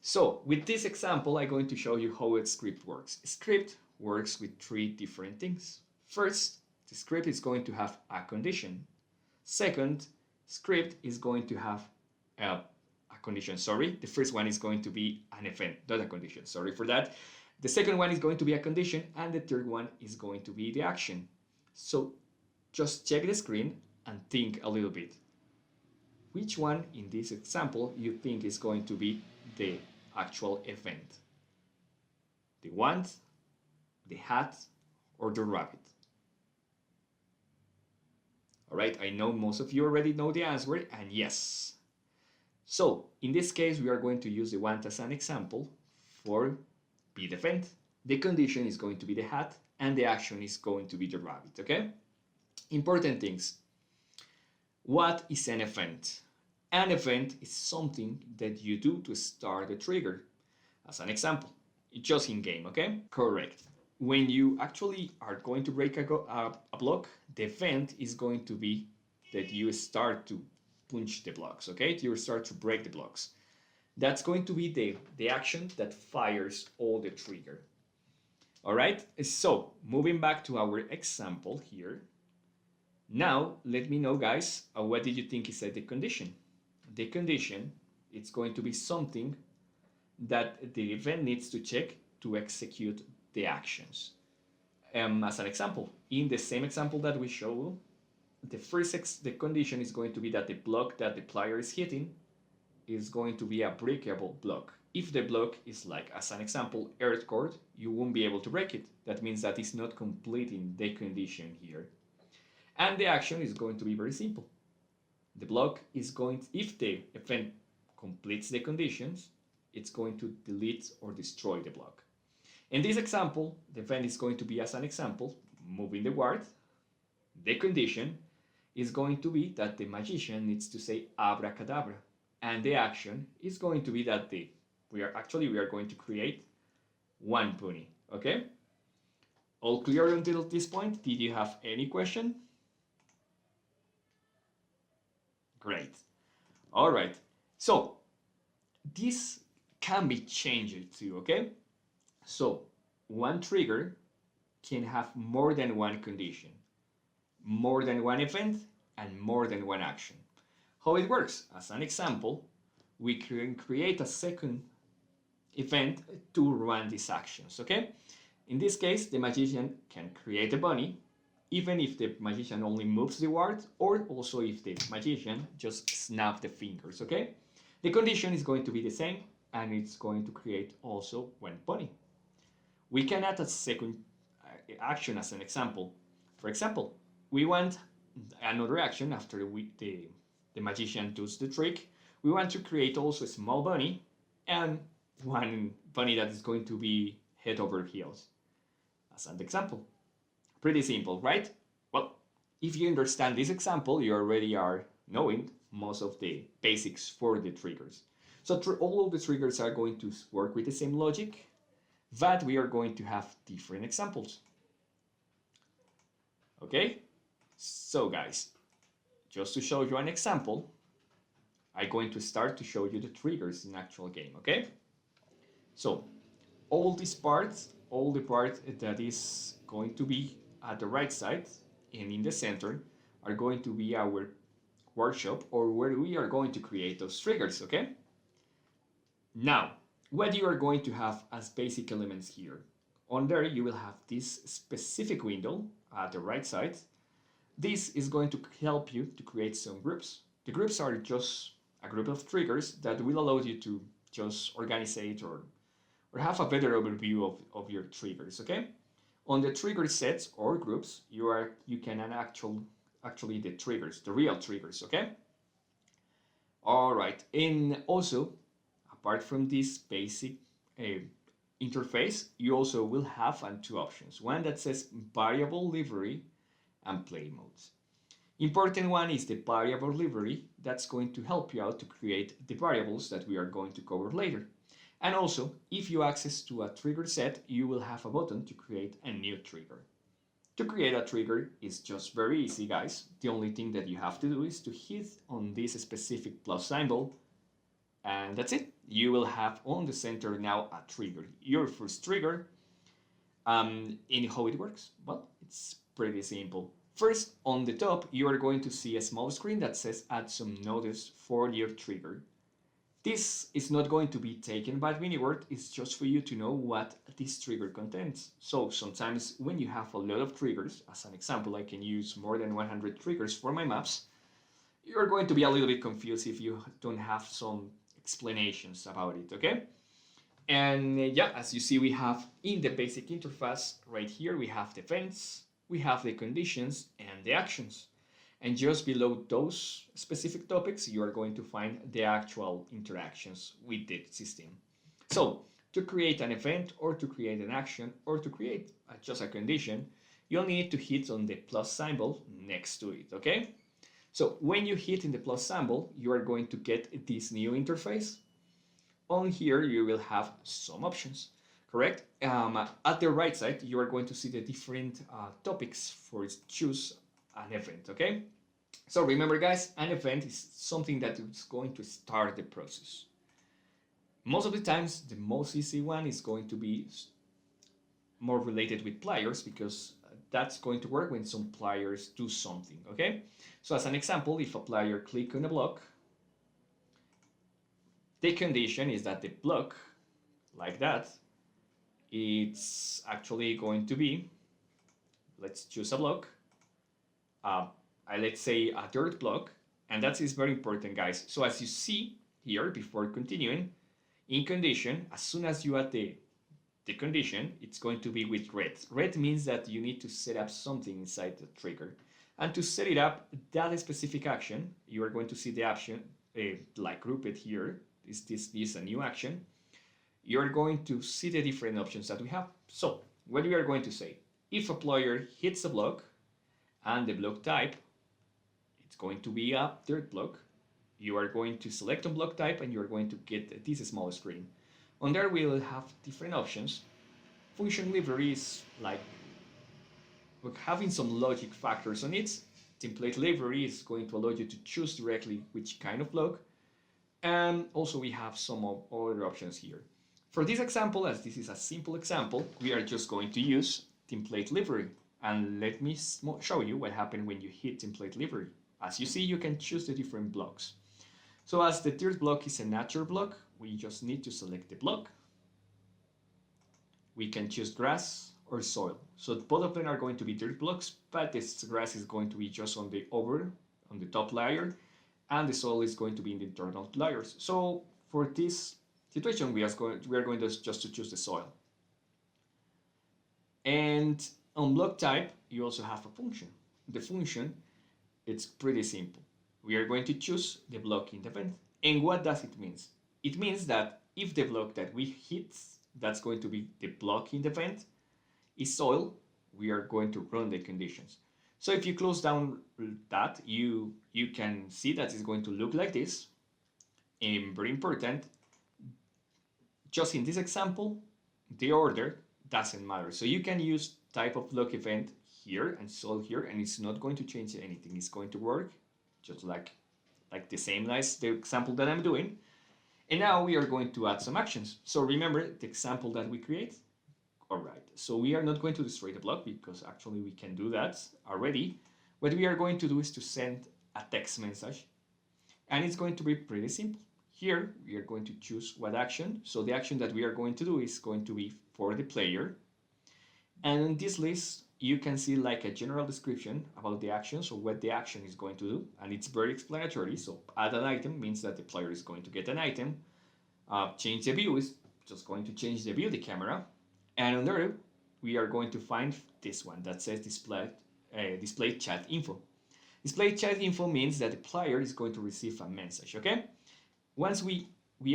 So with this example, I'm going to show you how a script works. A script works with three different things. First, the script is going to have a condition. Second, script is going to have a condition, sorry. The first one is going to be an event, not a condition, sorry for that. The second one is going to be a condition, and the third one is going to be the action. So just check the screen and think a little bit. Which one in this example you think is going to be the actual event? The wand, the hat, or the rabbit? All right, I know most of you already know the answer, and yes. So in this case, we are going to use the wand as an example for be the event. The condition is going to be the hat, and the action is going to be the rabbit, okay? Important things. What is an event? An event is something that you do to start a trigger. As an example, just in game, okay? Correct. When you actually are going to break a block, the event is going to be that you start to punch the blocks, okay? You start to break the blocks. That's going to be the action that fires all the trigger. All right, so moving back to our example here. Now, let me know, guys, what did you think is the condition? The condition, it's going to be something that the event needs to check to execute the actions. As an example, in the same example that we showed, the condition is going to be that the block that the player is hitting is going to be a breakable block. If the block is like, as an example, YeyoCore, you won't be able to break it. That means that it's not completing the condition here. And the action is going to be very simple. The block is going to, if the event completes the conditions, it's going to delete or destroy the block. In this example, the event is going to be, as an example, moving the ward. The condition is going to be that the magician needs to say abracadabra. And the action is going to be that we are going to create one bunny, okay? All clear until this point? Did you have any question? Great. All right. So this can be changed too, okay? So one trigger can have more than one condition, more than one event, and more than one action. How it works? As an example, we can create a second event to run these actions, okay? In this case, the magician can create a bunny, even if the magician only moves the ward, or also if the magician just snaps the fingers, okay? The condition is going to be the same, and it's going to create also one bunny. We can add a second action as an example. For example, we want another action after the magician does the trick. We want to create also a small bunny and one bunny that is going to be head over heels, as an example. Pretty simple, right? Well, if you understand this example, you already are knowing most of the basics for the triggers. So all of the triggers are going to work with the same logic, but we are going to have different examples. Okay? So guys, just to show you an example, I'm going to start to show you the triggers in actual game, okay? So all these parts, all the part that is going to be at the right side and in the center are going to be our workshop, or where we are going to create those triggers, okay? Now, what you are going to have as basic elements here. On there you will have this specific window at the right side. This is going to help you to create some groups. The groups are just a group of triggers that will allow you to just organize it or have a better overview of your triggers, okay? On the trigger sets or groups, you can add actually the triggers, the real triggers, okay? All right, and also, apart from this basic interface, you also will have two options. One that says variable library and play modes. Important one is the variable library. That's going to help you out to create the variables that we are going to cover later. And also, if you access to a trigger set, you will have a button to create a new trigger. To create a trigger is just very easy, guys. The only thing that you have to do is to hit on this specific plus symbol And that's it. You will have on the center now a trigger. Your first trigger. And how it works? Well, it's pretty simple. First, on the top, you are going to see a small screen that says add some notice for your trigger. This is not going to be taken by Miniword, it's just for you to know what this trigger contains. So sometimes when you have a lot of triggers, as an example, I can use more than 100 triggers for my maps, you're going to be a little bit confused if you don't have some explanations about it, okay? And yeah, as you see, we have in the basic interface right here, we have the events, we have the conditions and the actions. And just below those specific topics, you are going to find the actual interactions with the system. So to create an event or to create an action or to create just a condition, you'll need to hit on the plus symbol next to it, okay? So when you hit in the plus symbol, you are going to get this new interface. On here, you will have some options, correct? At the right side, you are going to see the different topics for choose an event, okay? So remember guys, an event is something that is going to start the process. Most of the times, the most easy one is going to be more related with players because that's going to work when some players do something, okay? So as an example, if a player click on a block, the condition is that the block, like that, it's actually going to be, let's choose a block, let's say a dirt block, and that is very important, guys. So as you see here, before continuing, in condition, as soon as you add the condition, it's going to be with red. Red means that you need to set up something inside the trigger. And to set it up, that specific action, you are going to see the action, like group it here, this is a new action. You're going to see the different options that we have. So what we are going to say, if a player hits a block and the block type, it's going to be a dirt block, you are going to select a block type and you're going to get this small screen. On there we will have different options. Function library is like having some logic factors on it. Template library is going to allow you to choose directly which kind of block. And also we have some other options here. For this example, as this is a simple example, we are just going to use template library. And let me show you what happened when you hit template library. As you see, you can choose the different blocks. So as the third block is a nature block, we just need to select the block. We can choose grass or soil. So both of them are going to be dirt blocks, but this grass is going to be just on the top layer, and the soil is going to be in the internal layers. So for this situation, we are going to just to choose the soil. And on block type, you also have a function. The function, it's pretty simple. We are going to choose the block in the event. And what does it mean? It means that if the block that we hit, that's going to be the block in the event, is soil, we are going to run the conditions. So if you close down that, you can see that it's going to look like this. And very important, just in this example, the order doesn't matter. So you can use type of block event here and soil here, and it's not going to change anything. It's going to work just like the same as the example that I'm doing. And now we are going to add some actions. So remember the example that we create? All right, so we are not going to destroy the block because actually we can do that already. What we are going to do is to send a text message, and it's going to be pretty simple. Here we are going to choose what action. So the action that we are going to do is going to be for the player. And in this list, you can see like a general description about the action, so what the action is going to do, and it's very explanatory. So add an item means that the player is going to get an item. Change the view is just going to change the view, the camera. And under we are going to find this one that says display chat info. Display chat info means that the player is going to receive a message, okay? Once we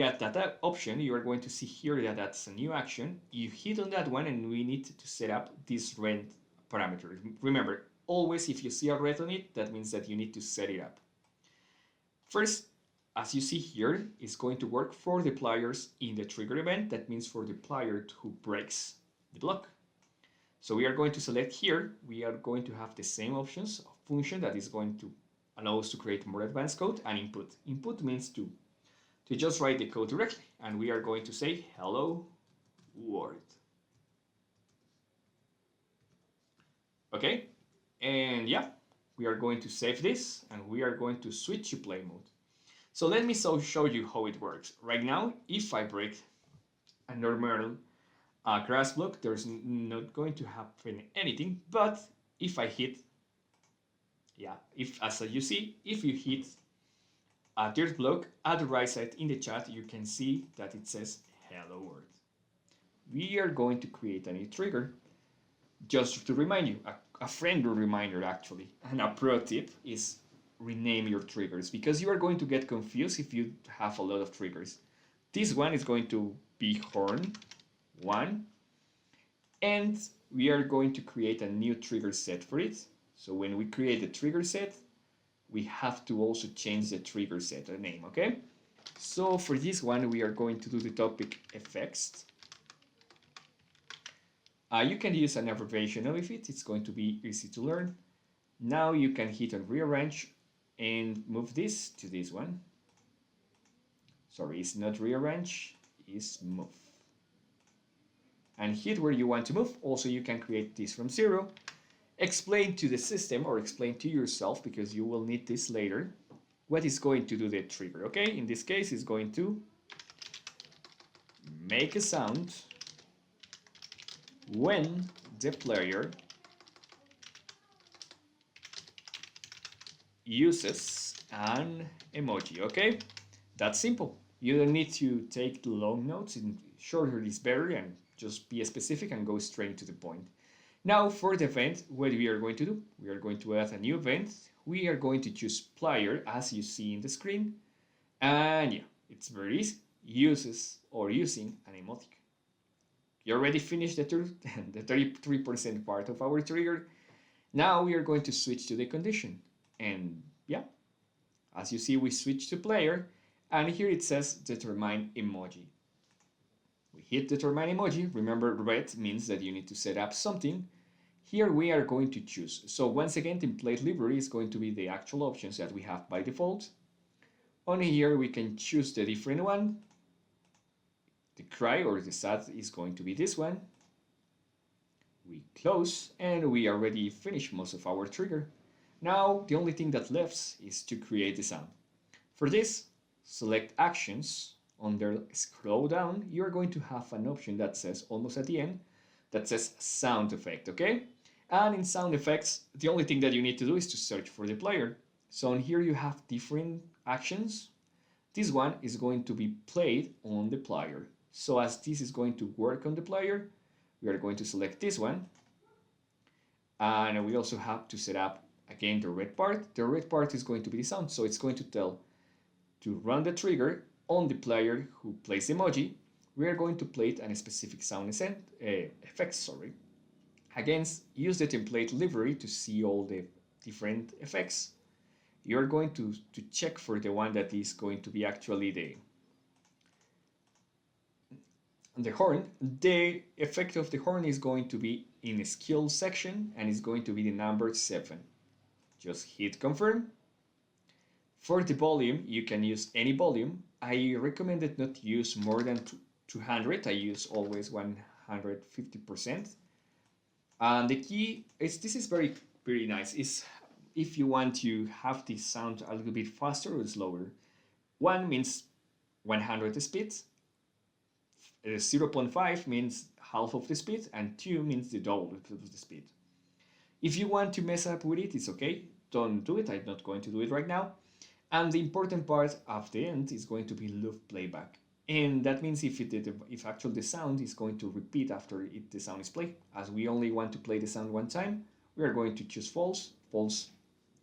add that option, you are going to see here that that's a new action. You hit on that one and we need to set up this red parameter. Remember, always if you see a red on it, that means that you need to set it up. First, as you see here, it's going to work for the players in the trigger event. That means for the player who breaks the block. So we are going to select here, we are going to have the same options of function that is going to allow us to create more advanced code and input. Input means to to just write the code directly. And we are going to say hello world. Okay, and yeah, we are going to save this and we are going to switch to play mode. So let me show you how it works. Right now, if I break a normal grass block, there's not going to happen anything. But if I hit, yeah, if as you see, if you hit a dirt block at the right side in the chat, you can see that it says hello world. We are going to create a new trigger. Just to remind you, a friendly reminder actually, and a pro tip is rename your triggers because you are going to get confused if you have a lot of triggers. This one is going to be horn 1, and we are going to create a new trigger set for it. So when we create the trigger set, we have to also change the trigger set name, okay? So for this one, we are going to do the topic effects. You can use an abbreviation of it, it's going to be easy to learn. Now you can hit on rearrange and move this to this one. Sorry, it's not rearrange, it's move. And hit where you want to move. Also, you can create this from 0. Explain to the system or explain to yourself, because you will need this later, what is going to do the trigger, okay? In this case, it's going to make a sound when the player uses an emoji, okay? That's simple. You don't need to take the long notes, and shorter is better, and just be specific and go straight to the point. Now for the event, what we are going to do? We are going to add a new event. We are going to choose player as you see in the screen. And yeah, it's very easy. Uses or using an emoticon. You already finished the 33% part of our trigger. Now we are going to switch to the condition. And yeah, as you see, we switch to player. And here it says determine emoji. We hit determine emoji. Remember, red means that you need to set up something. Here we are going to choose. So once again, template library is going to be the actual options that we have by default. On here, we can choose the different one. The cry or the sad is going to be this one. We close and we already finished most of our trigger. Now, the only thing that left is to create the sound. For this, select actions. Under scroll down, you're going to have an option that says almost at the end, that says sound effect, okay? And in sound effects, the only thing that you need to do is to search for the player. So in here you have different actions. This one is going to be played on the player. So as this is going to work on the player, we are going to select this one. And we also have to set up, again, the red part. The red part is going to be the sound. So it's going to tell to run the trigger on the player who plays the emoji. We are going to play it a specific sound effects. Again, use the template library to see all the different effects. You're going to check for the one that is going to be actually the horn. The effect of the horn is going to be in the skill section and is going to be the number 7. Just hit confirm. For the volume, you can use any volume. I recommend it not use more than 200. I use always 150%. And the key is, this is very, very nice, is if you want to have this sound a little bit faster or slower. 1 means 100 speed, 0.5 means half of the speed, and 2 means the double of the speed. If you want to mess up with it, it's okay. Don't do it. I'm not going to do it right now. And the important part of the end is going to be loop playback. And that means if actually the sound is going to repeat after the sound is played. As we only want to play the sound one time, we are going to choose false. False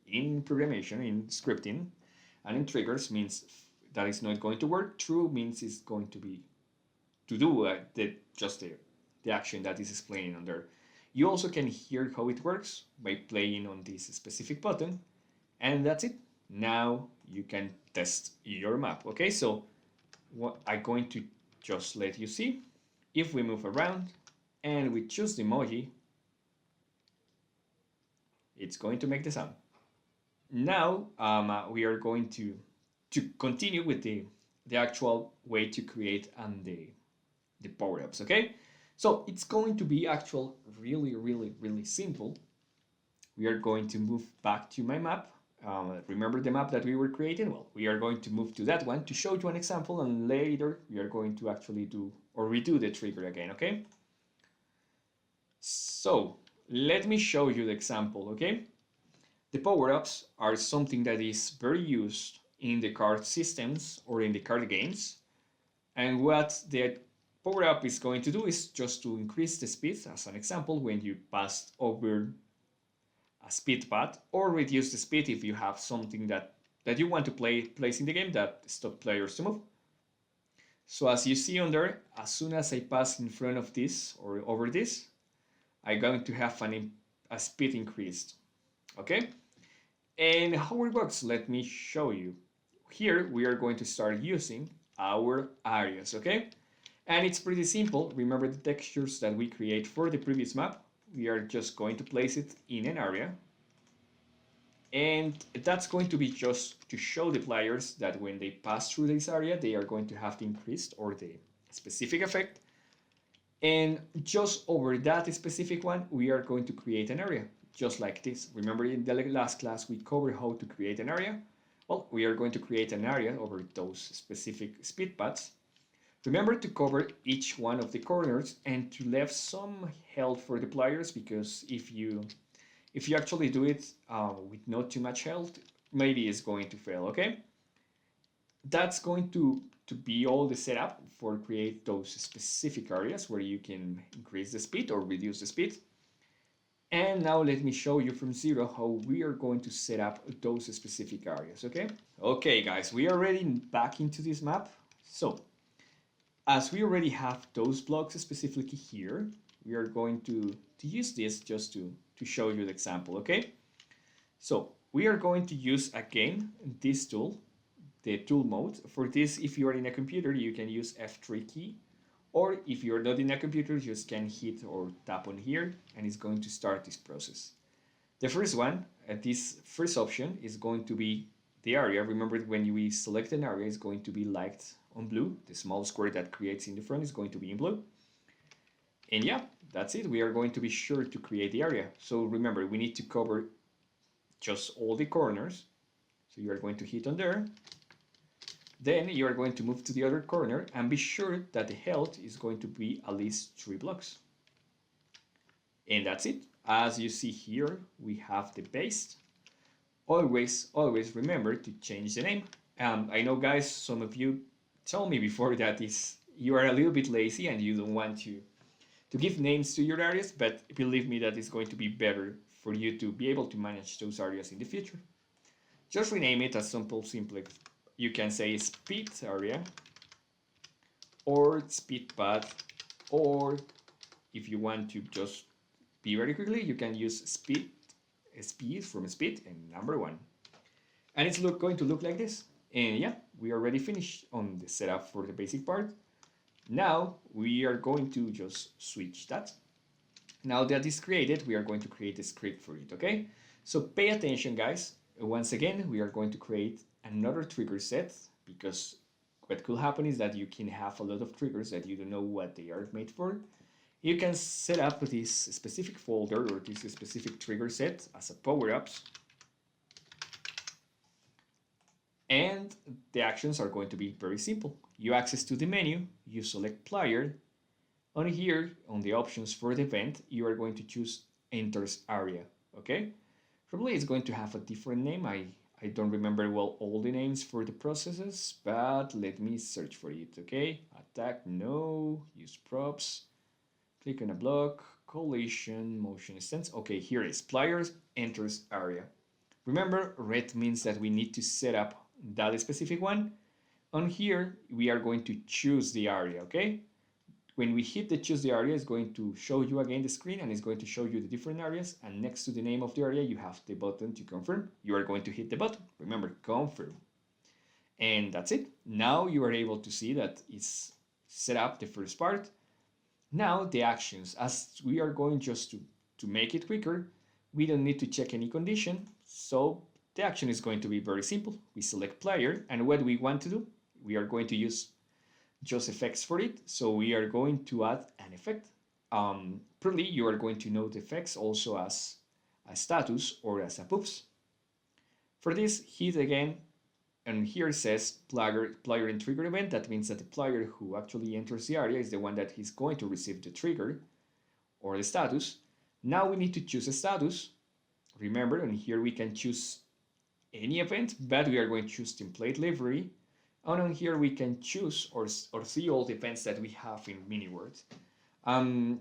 in programmation, in scripting, and in triggers means that is not going to work. True means it's going to be to do the action that is explained on there. You also can hear how it works by playing on this specific button, and that's it. Now you can test your map. Okay, so what I'm going to just let you see. If we move around and we choose the emoji, it's going to make the sound. Now we are going to continue with the actual way to create and the power-ups, okay? So it's going to be actual really simple. We are going to move back to my map. Remember the map that we were creating? Well, we are going to move to that one to show you an example, and later we are going to actually do or redo the trigger again, okay? So let me show you the example, okay? The power-ups are something that is very used in the card systems or in the card games. And what the power-up is going to do is just to increase the speed, as an example, when you pass over a speed path, or reduce the speed if you have something that you want to place in the game that stop players to move. So as you see on there, as soon as I pass in front of this or over this, I'm going to have a speed increased. Okay? And how it works, let me show you. Here we are going to start using our areas, okay? And it's pretty simple. Remember the textures that we create for the previous map? We are just going to place it in an area. And that's going to be just to show the players that when they pass through this area, they are going to have the increased or the specific effect. And just over that specific one, we are going to create an area, just like this. Remember in the last class, we covered how to create an area? Well, we are going to create an area over those specific speed paths. Remember to cover each one of the corners and to leave some health for the players, because if you actually do it with not too much health, maybe it's going to fail, okay? That's going to be all the setup for create those specific areas where you can increase the speed or reduce the speed. And now let me show you from zero how we are going to set up those specific areas, okay? Okay, guys, we are already back into this map. So, as we already have those blocks specifically here, we are going to use this just to show you the example, okay? So, we are going to use again this tool, the tool mode. For this, if you are in a computer, you can use F3 key. Or if you're not in a computer, just can hit or tap on here, and it's going to start this process. The first one, this first option, is going to be the area. Remember, when we select an area, it's going to be light on blue. The small square that creates in the front is going to be in blue. And yeah, that's it. We are going to be sure to create the area. So remember, we need to cover just all the corners. So you are going to hit on there. Then you are going to move to the other corner and be sure that the health is going to be at least 3 blocks. And that's it. As you see here, we have the base. Always remember to change the name. I know, guys, some of you told me before that you are a little bit lazy and you don't want to give names to your areas, but believe me that it's going to be better for you to be able to manage those areas in the future. Just rename it as simple. You can say speed area or speed path, or if you want to just be very quickly, you can use speed from speed and number 1. And it's going to look like this. And yeah, we already finished on the setup for the basic part. Now we are going to just switch that. Now that is created, we are going to create a script for it, okay? So pay attention, guys. Once again, we are going to create another trigger set, because what could happen is that you can have a lot of triggers that you don't know what they are made for. You can set up this specific folder or this specific trigger set as a power-ups. And the actions are going to be very simple. You access to the menu, you select player. On here, on the options for the event, you are going to choose enters area, okay? Probably it's going to have a different name. I don't remember well all the names for the processes, but let me search for it, okay? Attack, no, use props, click on a block, collision, motion stance. Okay, here is players, enters area. Remember, red means that we need to set up that specific one. On here, we are going to choose the area, okay? When we hit the choose the area, it's going to show you again the screen, and it's going to show you the different areas, and next to the name of the area you have the button to confirm. You are going to hit the button, remember, confirm. And that's it. Now you are able to see that it's set up the first part. Now the actions, as we are going just to make it quicker, we don't need to check any condition, so the action is going to be very simple. We select player, and what we want to do, we are going to use just effects for it. So we are going to add an effect. Probably you are going to know the effects also as a status or as a buffs. For this, hit again, and here it says player in trigger event. That means that the player who actually enters the area is the one that is going to receive the trigger or the status. Now we need to choose a status. Remember, and here we can choose any event, but we are going to choose template library. And on here we can choose or see all the events that we have in mini-words.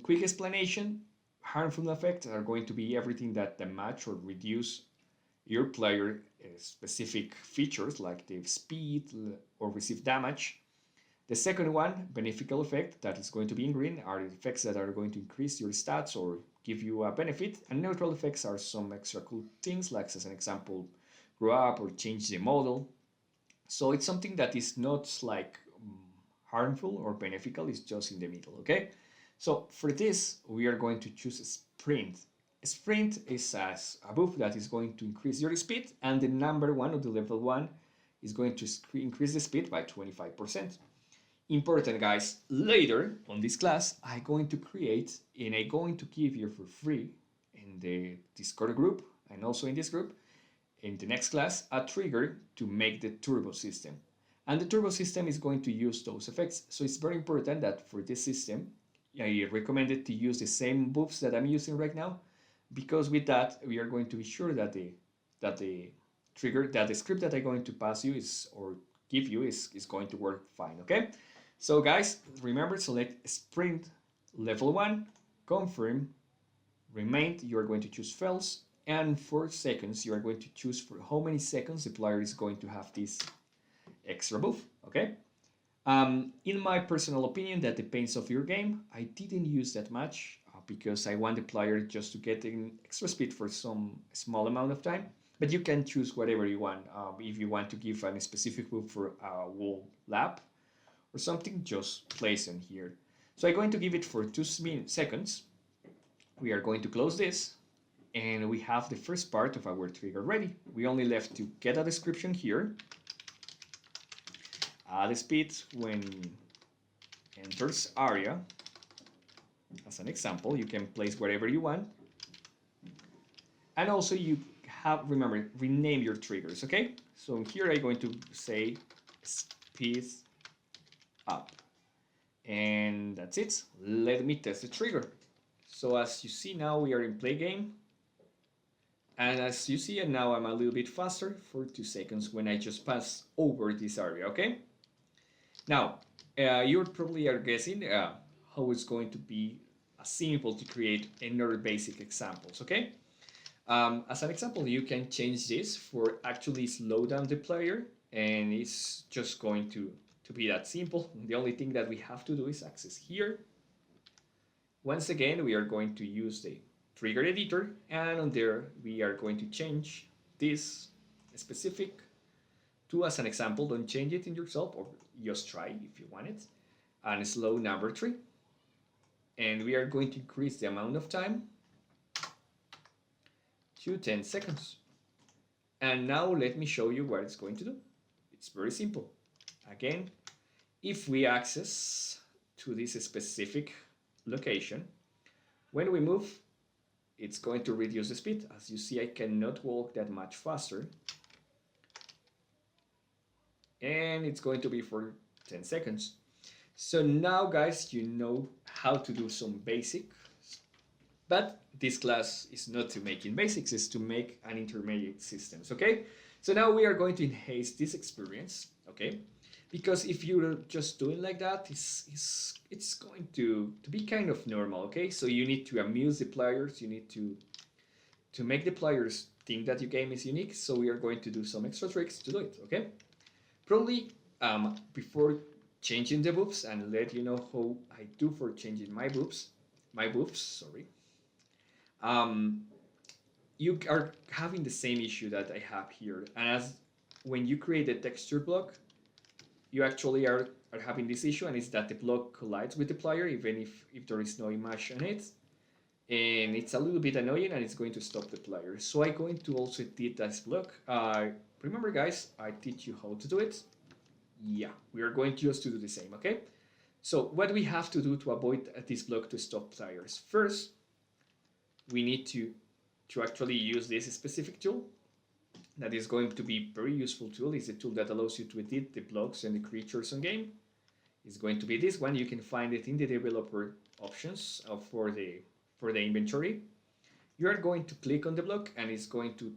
Quick explanation, harmful effects are going to be everything that damage or reduce your player specific features like the speed or receive damage. The second one, beneficial effect, that is going to be in green, are effects that are going to increase your stats or give you a benefit. And neutral effects are some extra cool things, like as an example, grow up or change the model. So it's something that is not like harmful or beneficial, it's just in the middle, okay? So for this, we are going to choose sprint. Sprint is a buff that is going to increase your speed, and the number one of the level 1 is going to increase the speed by 25%. Important, guys, later on this class, I'm going to create and I'm going to give you for free in the Discord group and also in this group, in the next class, a trigger to make the turbo system. And the turbo system is going to use those effects. So it's very important that for this system, I recommend it to use the same buffs that I'm using right now, because with that, we are going to be sure that the trigger, that the script that I'm going to pass you is, or give you is going to work fine, okay? So guys, remember, select sprint level 1, confirm, remain, you are going to choose false, and for seconds, you are going to choose for how many seconds the player is going to have this extra buff, okay? In my personal opinion, that depends of your game. I didn't use that much because I want the player just to get in extra speed for some small amount of time. But you can choose whatever you want. If you want to give a specific buff for a whole lap or something, just place in here. So I'm going to give it for 2 seconds. We are going to close this, and we have the first part of our trigger ready. We only left to get a description here. Add speed when enters area. As an example, you can place wherever you want. And also you have, remember, rename your triggers, okay? So here I'm going to say speed up. And that's it. Let me test the trigger. So as you see now, we are in play game. And as you see, and now I'm a little bit faster for 2 seconds when I just pass over this area, okay? Now, you probably are guessing how it's going to be simple to create another basic examples, okay? As an example, you can change this for actually slow down the player, and it's just going to be that simple. The only thing that we have to do is access here. Once again, we are going to use the trigger editor, and on there we are going to change this specific to, as an example, don't change it in yourself, or just try if you want it, and slow number 3. And we are going to increase the amount of time to 10 seconds. And now let me show you what it's going to do. It's very simple. Again, if we access to this specific location, when we move, it's going to reduce the speed. As you see, I cannot walk that much faster. And it's going to be for 10 seconds. So now, guys, you know how to do some basics. But this class is not to making basics, it's to make an intermediate systems, okay? So now we are going to enhance this experience, okay? Because if you're just doing like that, it's going to be kind of normal, okay? So you need to amuse the players, you need to make the players think that your game is unique, so we are going to do some extra tricks to do it, okay? Probably before changing the buffs, and let you know how I do for changing my buffs, sorry. You are having the same issue that I have here, and as when you create a texture block, you actually are having this issue, and it's that the block collides with the player even if there is no image on it, and it's a little bit annoying, and it's going to stop the player. So I'm going to also edit this block. Remember, guys, I teach you how to do it. Yeah, we are going just to do the same, okay? So what we have to do to avoid this block to stop players? First, we need to actually use this specific tool that is going to be very useful tool. It's a tool that allows you to edit the blocks and the creatures on game. It's going to be this one. You can find it in the developer options for the inventory. You are going to click on the block and it's going to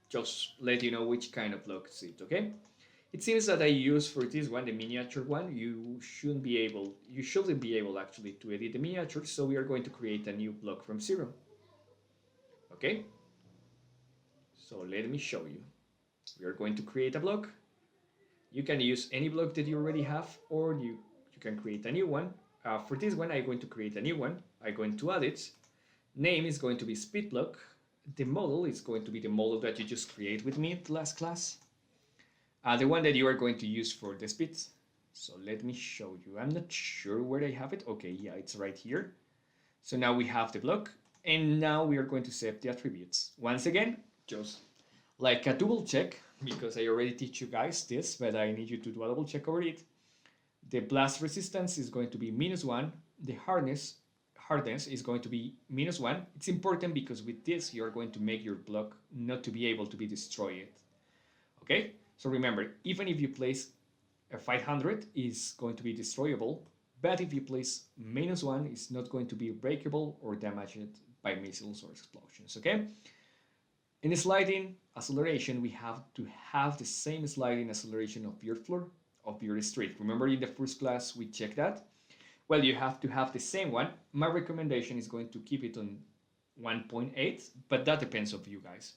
just let you know which kind of block it's it, okay? It seems that I use for this one, the miniature one, you shouldn't be able actually to edit the miniature, so we are going to create a new block from zero. Okay? So let me show you. We are going to create a block. You can use any block that you already have, or you can create a new one. For this one, I'm going to create a new one. I'm going to add it. Name is going to be speed block. The model is going to be the model that you just create with me in the last class. The one that you are going to use for the speed. So let me show you. I'm not sure where I have it. Okay, yeah, it's right here. So now we have the block, and now we are going to set the attributes. Once again, just like a double check, because I already teach you guys this, but I need you to do a double check over it. The blast resistance is going to be -1. The hardness is going to be -1. It's important because with this, you're going to make your block not to be able to be destroyed. Okay? So remember, even if you place a 500, is going to be destroyable, but if you place -1, it's not going to be breakable or damaged by missiles or explosions, okay? In the sliding acceleration, we have to have the same sliding acceleration of your floor, of your street. Remember in the first class we checked that? Well, you have to have the same one. My recommendation is going to keep it on 1.8, but that depends on you guys.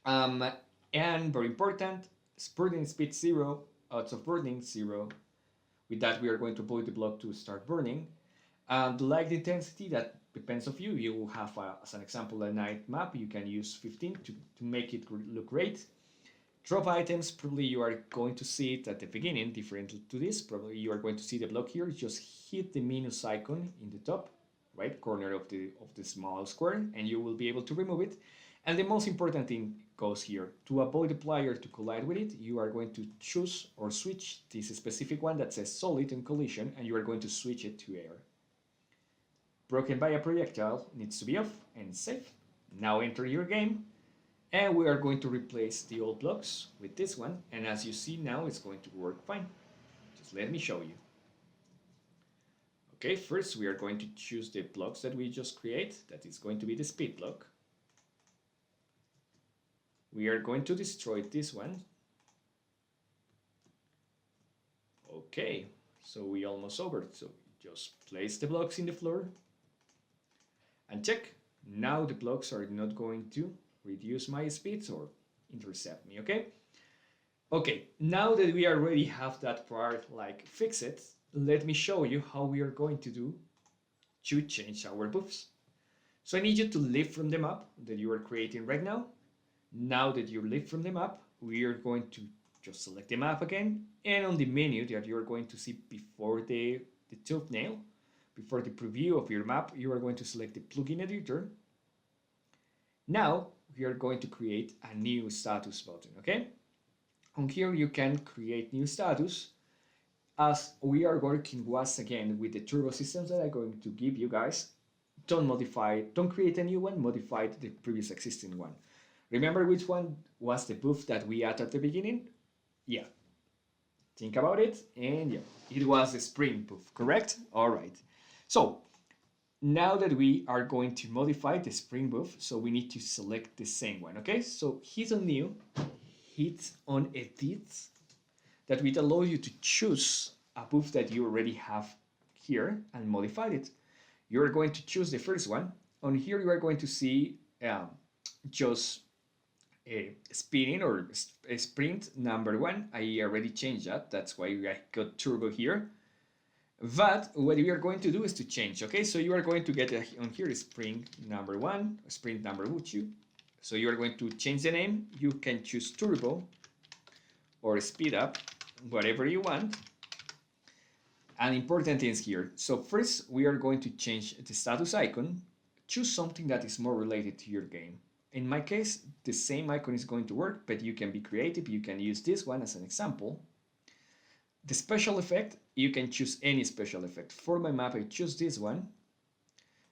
And very important, burning speed 0, odds of burning 0. With that, we are going to avoid the block to start burning. And the light intensity, that depends on you. You will have, as an example, a night map. You can use 15 to make it look great. Drop items, probably you are going to see it at the beginning, different to this. Probably you are going to see the block here. Just hit the minus icon in the top right corner of the small square, and you will be able to remove it. And the most important thing goes here. To avoid the player to collide with it, you are going to choose or switch this specific one that says solid in collision, and you are going to switch it to air. Broken by a projectile needs to be off and safe. Now enter your game, and we are going to replace the old blocks with this one, and as you see now, it's going to work fine. Just let me show you. Okay, first we are going to choose the blocks that we just create. That is going to be the speed block. We are going to destroy this one. Okay, so we almost over. So just place the blocks in the floor and check. Now the blocks are not going to reduce my speeds or intercept me, okay? Okay, now that we already have that part like fixed, let me show you how we are going to do to change our buffs. So I need you to leave from the map that you are creating right now. Now that you leave from the map, we are going to just select the map again, and on the menu that you're going to see before the thumbnail, before the preview of your map, you are going to select the plugin editor. Now we are going to create a new status button, okay? On here you can create new status. As we are working once again with the turbo systems that I'm going to give you guys, don't create a new one, modify the previous existing one. Remember which one was the buff that we had at the beginning? Yeah. Think about it, and yeah, it was the spring buff, correct? All right. So now that we are going to modify the spring buff, so we need to select the same one, okay? So hit on new, hit on edit, that will allow you to choose a buff that you already have here and modify it. You're going to choose the first one. On here you are going to see just a spinning or a sprint number 1. I already changed that. That's why I got turbo here. But what we are going to do is to change. Okay, so you are going to get on here sprint number 1, sprint number 2. So you are going to change the name. You can choose turbo or speed up, whatever you want. And important things here. So first we are going to change the status icon. Choose something that is more related to your game. In my case, the same icon is going to work, but you can be creative. You can use this one as an example. The special effect, you can choose any special effect. For my map, I choose this one.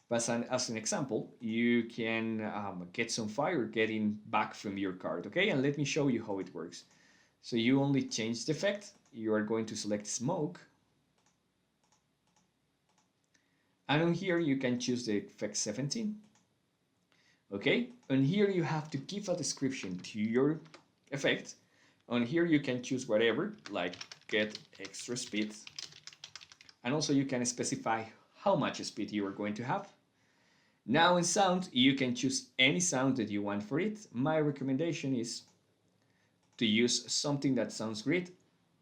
But as an example, you can get some fire getting back from your card, okay? And let me show you how it works. So you only change the effect. You are going to select smoke. And on here, you can choose the effect 17. Okay, and here you have to give a description to your effect. On here, you can choose whatever, like get extra speed. And also you can specify how much speed you are going to have. Now in sound, you can choose any sound that you want for it. My recommendation is to use something that sounds great.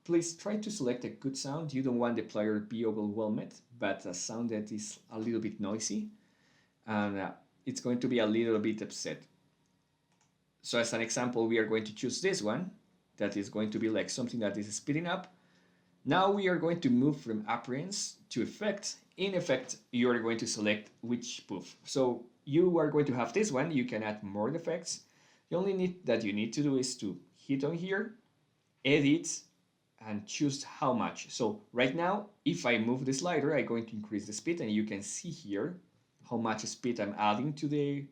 Please try to select a good sound. You don't want the player to be overwhelmed, but a sound that is a little bit noisy and it's going to be a little bit upset. So as an example, we are going to choose this one that is going to be like something that is speeding up. Now we are going to move from appearance to effect. In effect, you are going to select which buff. So you are going to have this one. You can add more effects. The only need that you need to do is to hit on here, edit, and choose how much. So right now, if I move the slider, I'm going to increase the speed, and you can see here how much speed I'm adding to the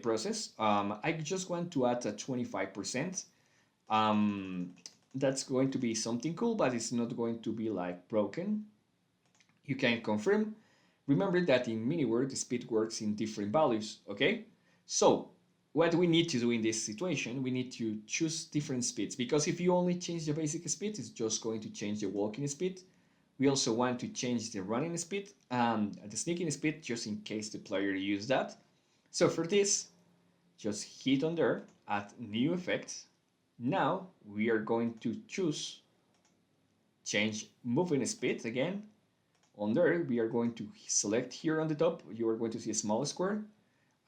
process. I just want to add a 25%. That's going to be something cool, but it's not going to be like broken. You can confirm. Remember that in MiniWord, the speed works in different values, okay? So what we need to do in this situation, we need to choose different speeds, because if you only change the basic speed, it's just going to change the walking speed. We also want to change the running speed and the sneaking speed, just in case the player uses that. So for this, just hit on there, add new effect. Now we are going to choose change moving speed again. On there, we are going to select here on the top, you are going to see a small square.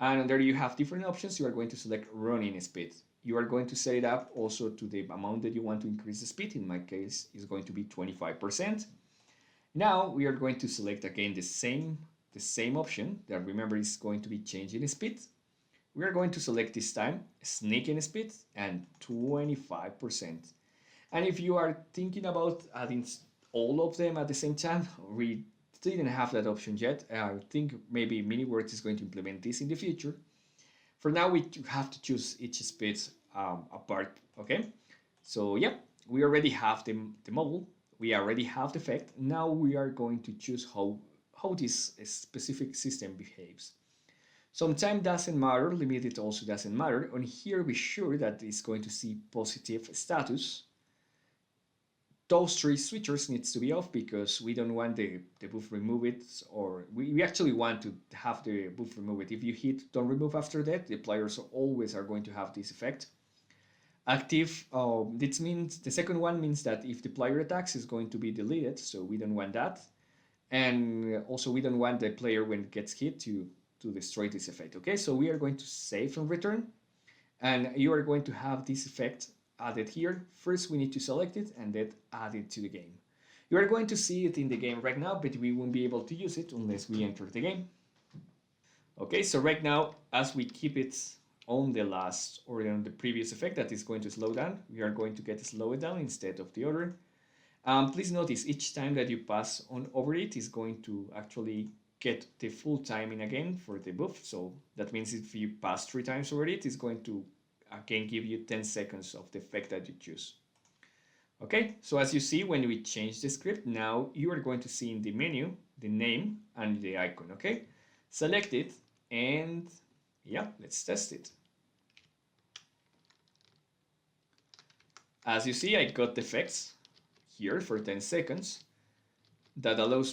And there you have different options. You are going to select running speed. You are going to set it up also to the amount that you want to increase the speed. In my case, is going to be 25%. Now we are going to select again the same option that, remember, is going to be changing speed. We are going to select this time sneaking speed and 25%. And if you are thinking about adding all of them at the same time, we didn't have that option yet. I think maybe MiniWord is going to implement this in the future. For now, we have to choose each speed apart, okay? So yeah, we already have the model. We already have the effect. Now we are going to choose how this specific system behaves. Some time doesn't matter, limited also doesn't matter. On here, be sure that it's going to see positive status. Those three switchers needs to be off because we don't want the buff remove it, or we actually want to have the buff remove it. If you hit don't remove after that, the players always are going to have this effect. Active, this means the second one means that if the player attacks is going to be deleted, so we don't want that. And also we don't want the player when it gets hit to destroy this effect. Okay, so we are going to save and return, and you are going to have this effect added here. First we need to select it and then add it to the game. You are going to see it in the game right now, but we won't be able to use it unless we enter the game. Okay, so right now, as we keep it on the last or on the previous effect that is going to slow down, we are going to get slowed down instead of the other. Please notice each time that you pass on over it is going to actually get the full timing again for the buff. So that means if you pass 3 times over it, it's going to again give you 10 seconds of the effect that you choose. Okay, so as you see, when we change the script, now you are going to see in the menu the name and the icon. Okay, select it and yeah, let's test it. As you see, I got the effects here for 10 seconds. That allows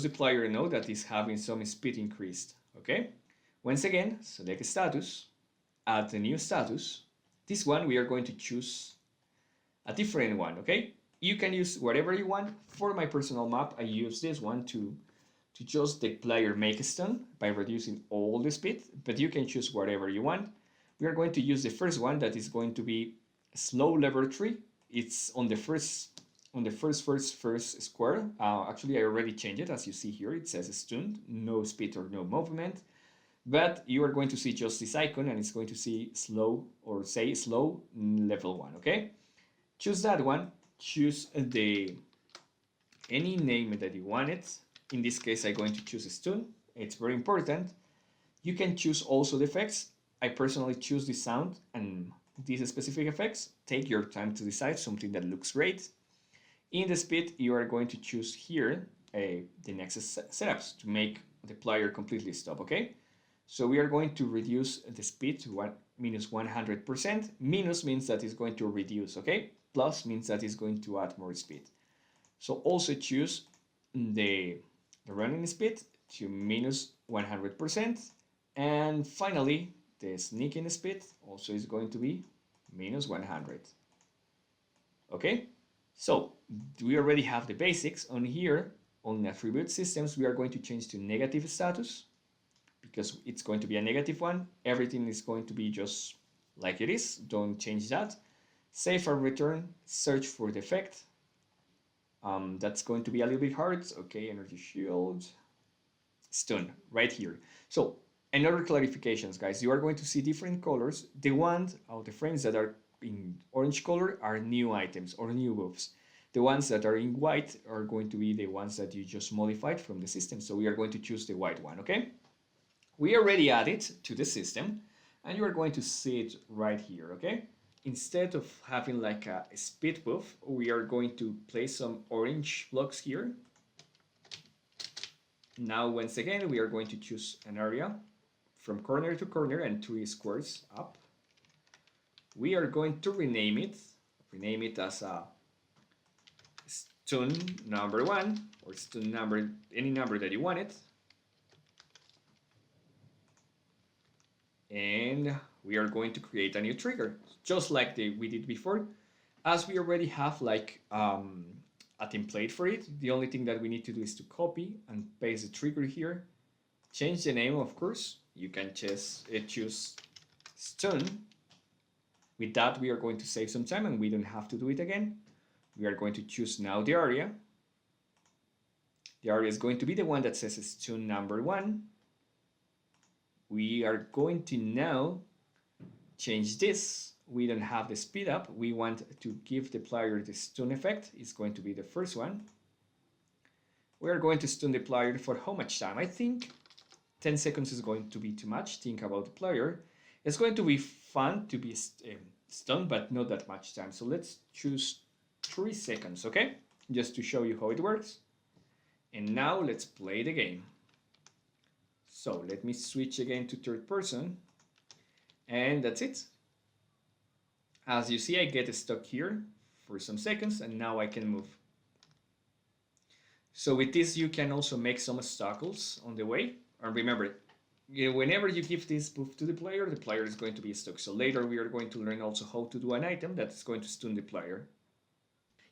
the player to know that he's having some speed increased. Okay, once again, select status, add a new status. This one we are going to choose a different one. Okay, you can use whatever you want. For my personal map, I use this one to just the player make a stun by reducing all the speed, but you can choose whatever you want. We are going to use the first one that is going to be slow level 3. It's on the first square. Actually, I already changed it. As you see here, it says stunned, no speed or no movement. But you are going to see just this icon, and it's going to see slow or say slow level 1. Okay, choose that one. choose any name that you wanted. In this case, I'm going to choose a stun. It's very important. You can choose also the effects. I personally choose the sound and these specific effects. Take your time to decide something that looks great. In the speed, you are going to choose here the next setups to make the player completely stop, okay? So we are going to reduce the speed to minus 100%. Minus means that it's going to reduce, okay? Plus means that it's going to add more speed. So also choose the running speed to minus 100%. And finally, the sneaking speed also is going to be minus 100. Okay? So we already have the basics. On here, on attribute systems, we are going to change to negative status because it's going to be a negative one. Everything is going to be just like it is. Don't change that. Save and return, search for the effect. That's going to be a little bit hard. Okay, energy shield, stun, right here. So another clarifications, guys. You are going to see different colors. The ones of the frames that are in orange color are new items or new buffs. The ones that are in white are going to be the ones that you just modified from the system. So we are going to choose the white one, okay? We already added to the system, and you are going to see it right here, okay? Instead of having like a speed buff, we are going to place some orange blocks here. Now, once again, we are going to choose an area from corner to corner and 3 squares up. We are going to rename it as a stun number 1 or stun number, any number that you want it. And we are going to create a new trigger, just like we did before. As we already have like a template for it, the only thing that we need to do is to copy and paste the trigger here. Change the name, of course. You can choose stun. With that, we are going to save some time and we don't have to do it again. We are going to choose now the area. The area is going to be the one that says stun number 1. We are going to now change this. We don't have the speed up. We want to give the player the stun effect. It's going to be the first one. We are going to stun the player for how much time? I think 10 seconds is going to be too much. Think about the player. It's going to be fun to be stunned, but not that much time. So let's choose 3 seconds, okay? Just to show you how it works. And now let's play the game. So let me switch again to third person. And that's it. As you see, I get stuck here for some seconds and now I can move. So with this, you can also make some obstacles on the way. And remember, whenever you give this buff to the player is going to be stuck. So later we are going to learn also how to do an item that is going to stun the player.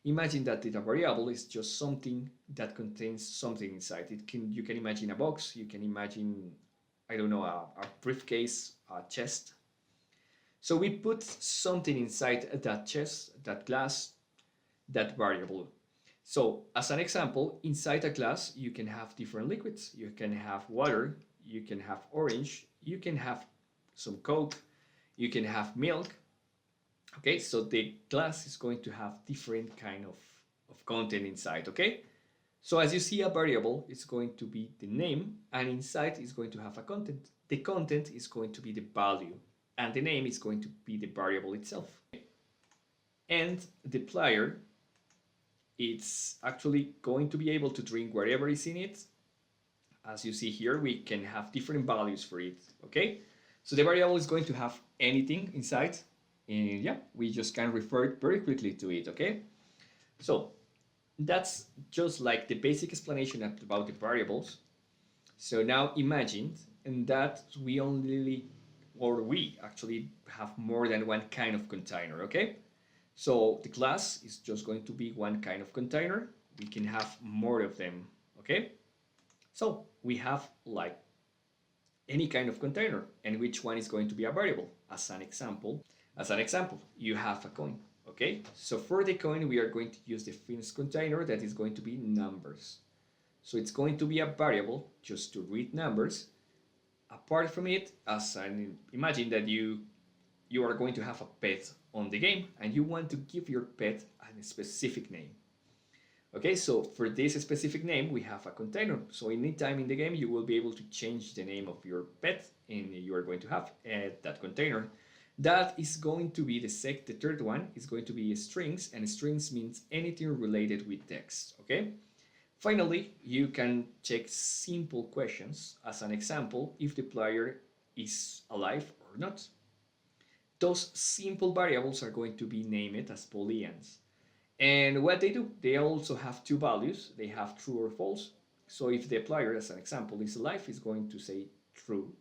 Imagine that the variable is just something that contains something inside. You can imagine a box, you can imagine, I don't know, a briefcase, a chest. So we put something inside that chest, that glass, that variable. So as an example, inside a glass, you can have different liquids. You can have water, you can have orange, you can have some Coke, you can have milk. Okay, so the glass is going to have different kind of content inside, okay? So as you see, a variable is going to be the name, and inside is going to have a content. The content is going to be the value, and the name is going to be the variable itself. And the player, it's actually going to be able to drink whatever is in it. As you see here, we can have different values for it, okay? So the variable is going to have anything inside, and yeah, we just can refer very quickly to it, okay? So that's just like the basic explanation about the variables. So now imagine that we actually have more than one kind of container, okay? So the class is just going to be one kind of container. We can have more of them, okay? So we have like any kind of container, and which one is going to be a variable. As an example, you have a coin, okay? So for the coin, we are going to use the first container that is going to be numbers. So it's going to be a variable just to read numbers. Apart from it, imagine that you you are going to have a pet on the game and you want to give your pet a specific name. Okay, so for this specific name, we have a container. So anytime in the game, you will be able to change the name of your pet and you are going to have that container. That is going to be the third one is going to be strings, and strings means anything related with text, okay? Finally, you can check simple questions as an example if the player is alive or not. Those simple variables are going to be named as booleans. And what they do, they also have two values. They have true or false. So if the player, as an example, is alive, it's going to say true.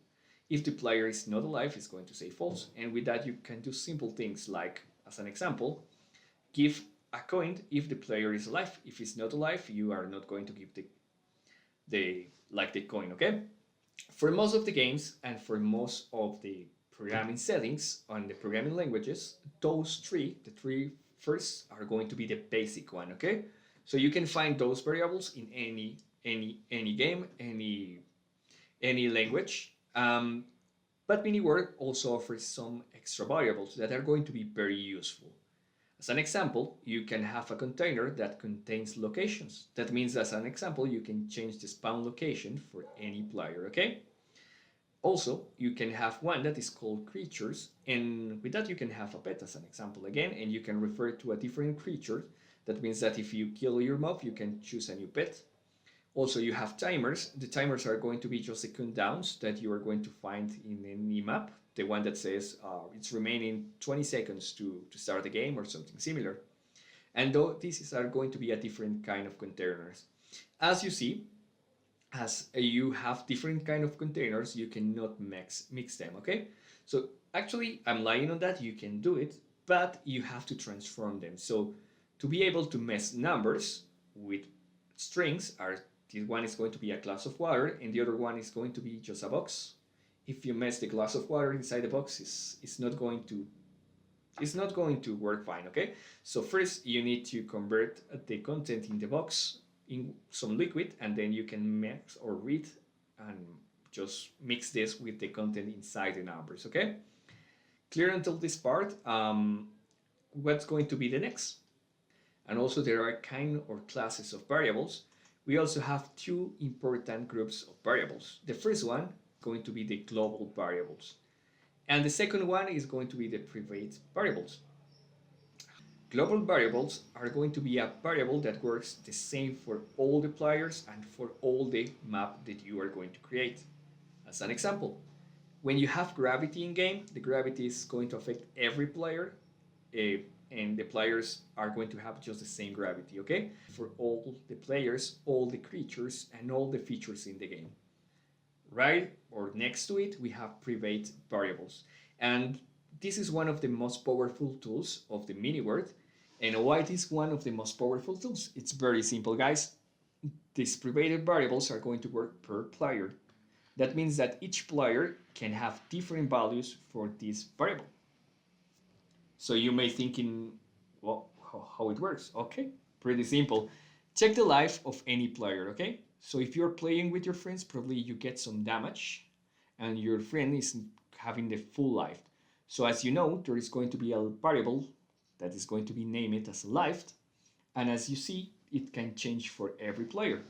If the player is not alive, it's going to say false. And with that, you can do simple things like, as an example, give a coin if the player is alive. If he's not alive, you are not going to give the coin, okay? For most of the games and for most of the programming settings on the programming languages, those three, the three first, are going to be the basic one, okay? So you can find those variables in any game, any language. But MiniWord also offers some extra variables that are going to be very useful. As an example, you can have a container that contains locations. That means, as an example, you can change the spawn location for any player, okay? Also, you can have one that is called creatures, and with that you can have a pet as an example again, and you can refer to a different creature. That means that if you kill your mob, you can choose a new pet. Also, you have timers. The timers are going to be just the countdowns that you are going to find in any map. The one that says it's remaining 20 seconds to start the game or something similar. And though these are going to be a different kind of containers. As you see, as you have different kind of containers, you cannot mix them, okay? So actually, I'm lying on that, you can do it, but you have to transform them. So to be able to mess numbers with strings, this one is going to be a glass of water, and the other one is going to be just a box. If you mess the glass of water inside the box, it's not going to work fine, okay? So first, you need to convert the content in the box in some liquid, and then you can mix or read and just mix this with the content inside the numbers, okay? Clear until this part? What's going to be the next? And also there are kind or classes of variables. We also have two important groups of variables. The first one going to be the global variables, and the second one is going to be the private variables. Global variables are going to be a variable that works the same for all the players and for all the map that you are going to create. As an example, when you have gravity in game, the gravity is going to affect every player, and the players are going to have just the same gravity, okay? For all the players, all the creatures, and all the features in the game. Right, or next to it, we have private variables. And this is one of the most powerful tools of the MiniWord. And why it is one of the most powerful tools? It's very simple, guys. These private variables are going to work per player. That means that each player can have different values for this variable. So you may thinking, well, how it works? Okay, pretty simple. Check the life of any player, okay? So if you're playing with your friends, probably you get some damage and your friend is having the full life. So as you know, there is going to be a variable that is going to be named as life. And as you see, it can change for every player.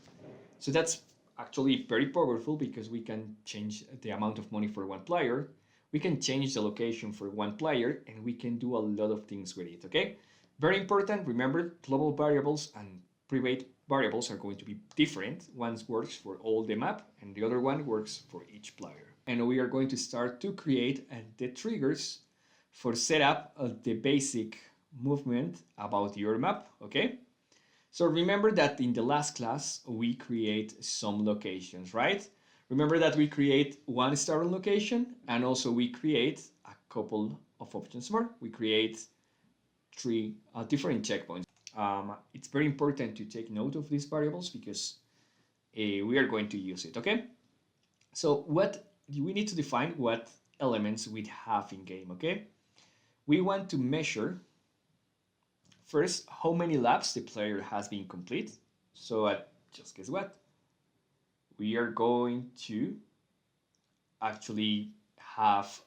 So that's actually very powerful because we can change the amount of money for one player. We can change the location for one player, and we can do a lot of things with it, okay? Very important, remember, global variables and private variables are going to be different. One works for all the map, and the other one works for each player. And we are going to start to create the triggers for setup of the basic movement about your map, okay? So remember that in the last class, we create some locations, right? Remember that we create one starting location, and also we create a couple of options more. We create three different checkpoints. It's very important to take note of these variables because we are going to use it, okay? So we need to define what elements we have in game, okay? We want to measure first how many laps the player has been complete. So just guess what? We are going to actually have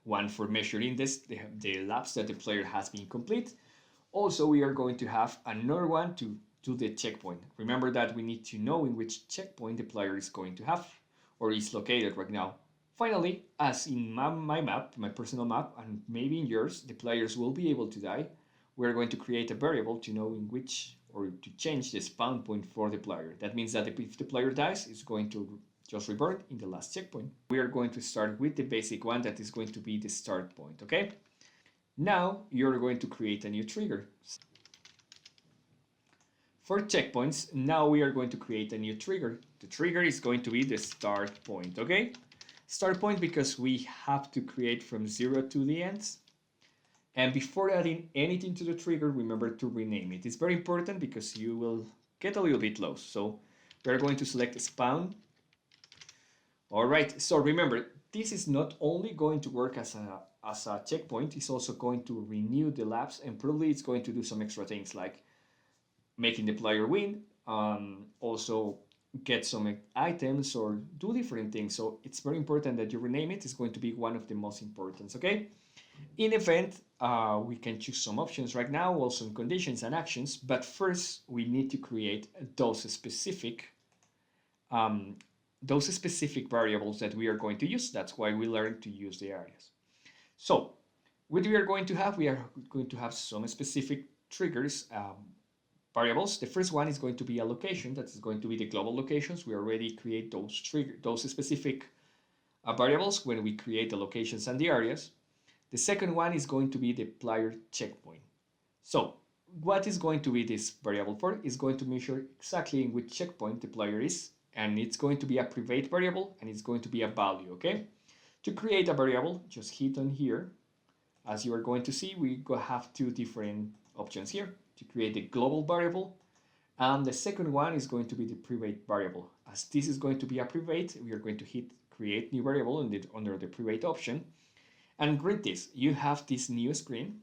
one for measuring the laps that the player has been complete. Also, we are going to have another one to do the checkpoint. Remember that we need to know in which checkpoint the player is going to have or is located right now. Finally, as in my map, my personal map, and maybe in yours, the players will be able to die. We're going to create a variable to know in which or to change the spawn point for the player. That means that if the player dies, it's going to just revert in the last checkpoint. We are going to start with the basic one that is going to be the start point, okay? Now you're going to create a new trigger. For checkpoints, now we are going to create a new trigger. The trigger is going to be the start point, okay? Start point because we have to create from 0 to the ends. And before adding anything to the trigger, remember to rename it. It's very important because you will get a little bit lost. So we're going to select spawn. All right, so remember, this is not only going to work as a checkpoint, it's also going to renew the laps, and probably it's going to do some extra things like making the player win, also get some items or do different things. So it's very important that you rename it. It's going to be one of the most important, okay? In event, we can choose some options right now, also in conditions and actions, but first we need to create those specific variables that we are going to use. That's why we learned to use the areas. So what we are going to have some specific triggers, variables. The first one is going to be a location. That is going to be the global locations. We already create those specific variables when we create the locations and the areas. The second one is going to be the player checkpoint. So what is going to be this variable for? It's going to measure exactly in which checkpoint the player is, and it's going to be a private variable, and it's going to be a value, okay? To create a variable, just hit on here. As you are going to see, we have two different options here to create the global variable, and the second one is going to be the private variable. As this is going to be a private, we are going to hit create new variable under the private option, and read this. You have this new screen,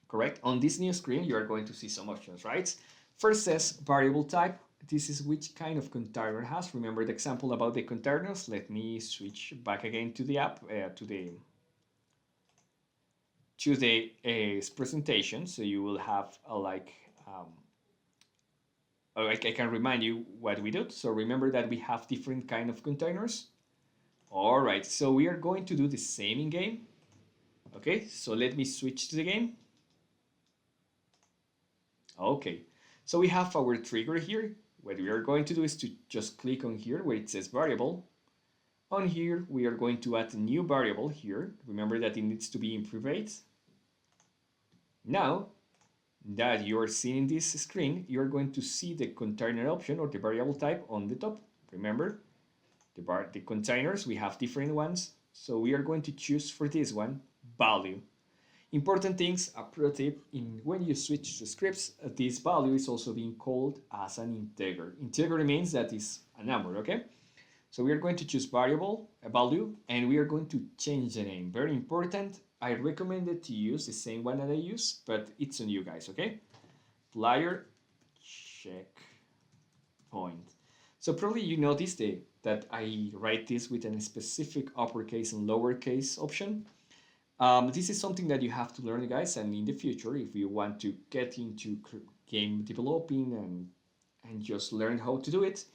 correct? On this new screen, you are going to see some options, right? First says variable type. This is which kind of container has. Remember the example about the containers? Let me switch back again to the app, to the presentation. So you will have I can remind you what we do. So remember that we have different kind of containers. All right, so we are going to do the same in game. Okay, so let me switch to the game. Okay, so we have our trigger here. What we are going to do is to just click on here where it says variable. On here, we are going to add a new variable here. Remember that it needs to be in private. Now that you are seeing this screen, you're going to see the container option or the variable type on the top. Remember, the containers, we have different ones. So we are going to choose for this one, value. Important things, a pro tip, when you switch to scripts, this value is also being called as an integer. Integer means that is a number, okay? So we are going to choose variable, a value, and we are going to change the name. Very important. I recommend it to use the same one that I use, but it's on you guys, okay? Player checkpoint. So probably you noticed that I write this with a specific uppercase and lowercase option. This is something that you have to learn, guys, and in the future, if you want to get into game developing and just learn how to do it,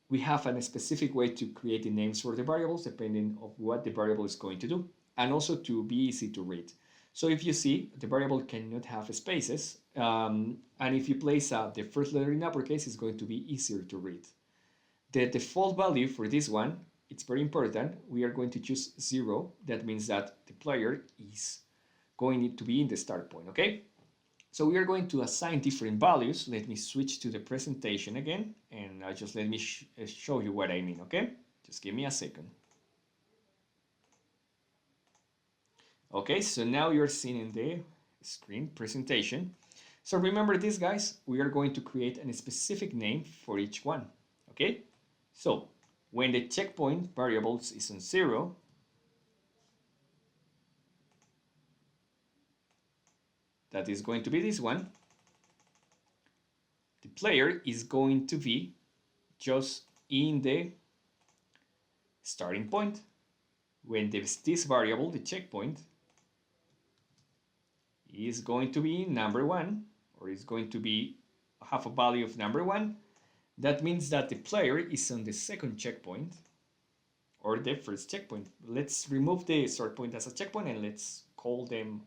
we have a specific way to create the names for the variables depending on what the variable is going to do, and also to be easy to read. So if you see, the variable cannot have spaces, and if you place the first letter in uppercase, it's going to be easier to read. The default value for this one, it's very important. We are going to choose 0. That means that the player is going to be in the start point, okay? So we are going to assign different values. Let me switch to the presentation again, and just let me show you what I mean, okay? Just give me a second. Okay, so now you're seeing in the screen presentation. So remember this, guys, we are going to create a specific name for each one, okay? So when the checkpoint variables is on 0, that is going to be this one, the player is going to be just in the starting point. when this variable, the checkpoint, is going to be number 1, or is going to be have a value of number 1, that means that the player is on the second checkpoint or the first checkpoint. Let's remove the start point as a checkpoint and let's call them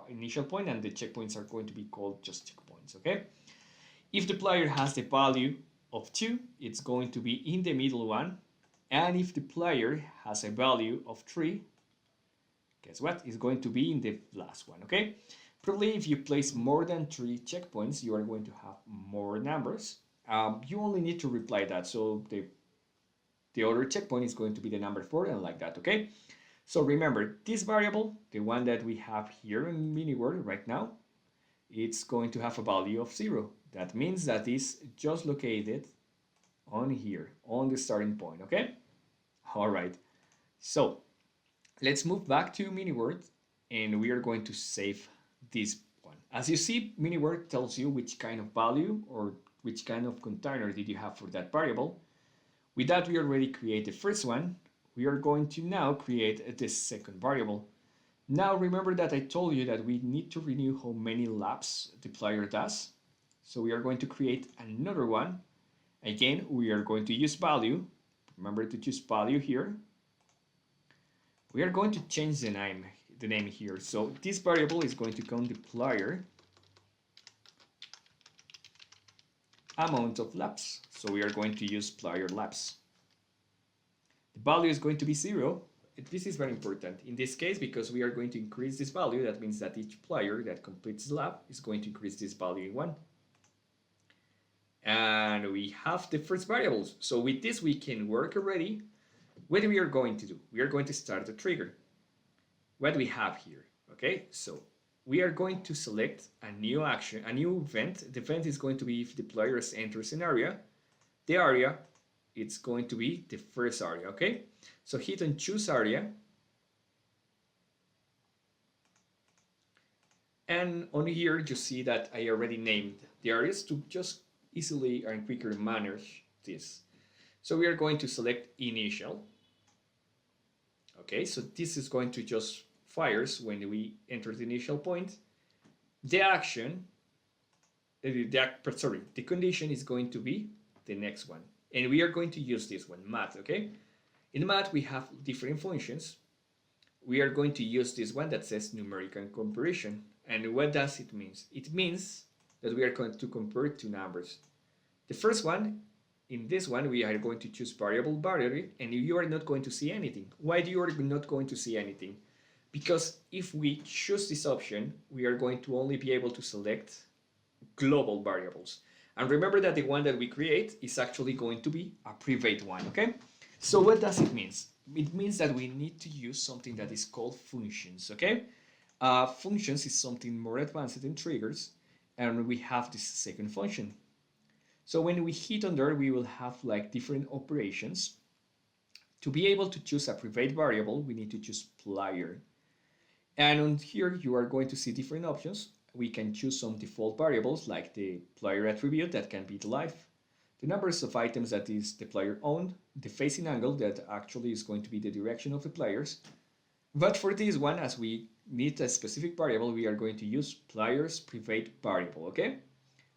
initial point, and the checkpoints are going to be called just checkpoints, okay? If the player has the value of 2, it's going to be in the middle one, and if the player has a value of 3, guess what? It's going to be in the last one, okay? Probably if you place more than 3 checkpoints, you are going to have more numbers. You only need to reply that, so the other checkpoint is going to be the number 4, and like that, okay? So remember, this variable, the one that we have here in MiniWord right now, it's going to have a value of 0. That means that it's just located on here, on the starting point, okay? All right, so let's move back to MiniWord, and we are going to save this one. As you see, MiniWord tells you which kind of value or which kind of container did you have for that variable. With that, we already create the first one. We are going to now create the second variable. Now remember that I told you that we need to renew how many laps the player does. So we are going to create another one. Again, we are going to use value. Remember to choose value here. We are going to change the name here. So this variable is going to count the player amount of laps. So we are going to use player laps. The value is going to be 0. This is very important in this case because we are going to increase this value. That means that each player that completes the lap is going to increase this value in 1. And we have the first variables. So with this we can work already. What we are going to do? We are going to start the trigger. What we have here, okay? So we are going to select a new action, a new event. The event is going to be if the player enters an area. The area, it's going to be the first area, okay? So hit on choose area. And on here you see that I already named the areas to just easily and quicker manage this. So we are going to select initial. Okay, so this is going to just fires when we enter the initial point. The action, the condition is going to be the next one. And we are going to use this one, math, okay? In math, we have different functions. We are going to use this one that says numerical comparison. And what does it mean? It means that we are going to compare two numbers. The first one, in this one, we are going to choose variable boundary, and you are not going to see anything. Why you are not going to see anything? Because if we choose this option, we are going to only be able to select global variables. And remember that the one that we create is actually going to be a private one, okay? So what does it mean? It means that we need to use something that is called functions, okay? Functions is something more advanced than triggers, and we have this second function. So when we hit on there, we will have like different operations. To be able to choose a private variable, we need to choose player. And on here, you are going to see different options. We can choose some default variables like the player attribute that can be the life, the numbers of items that is the player owned, the facing angle that actually is going to be the direction of the players. But for this one, as we need a specific variable, we are going to use player's private variable, okay?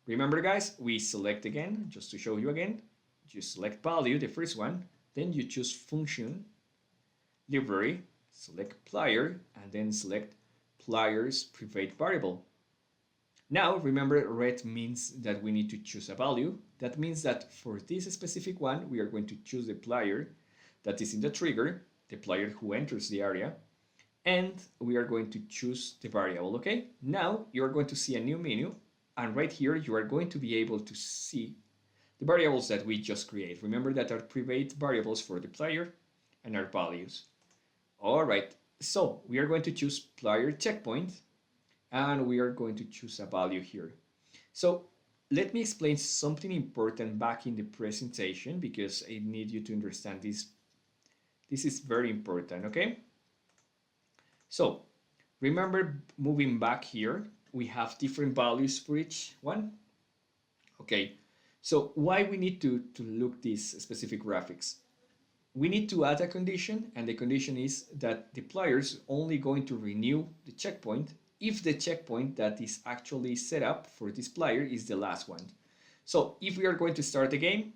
Remember guys, we select again, just to show you again, you select value, the first one, then you choose function, library, select player, and then select player's private variable. Now, remember, red means that we need to choose a value. That means that for this specific one, we are going to choose the player that is in the trigger, the player who enters the area, and we are going to choose the variable, okay? Now, you're going to see a new menu, and right here, you are going to be able to see the variables that we just create. Remember that are private variables for the player and our values. All right, so we are going to choose player checkpoint, and we are going to choose a value here. So let me explain something important back in the presentation because I need you to understand this. This is very important, okay? So remember, moving back here, we have different values for each one. Okay, so why we need to look these specific graphics? we need to add a condition, and the condition is that the player is only going to renew the checkpoint if the checkpoint that is actually set up for this player is the last one. So if we are going to start the game,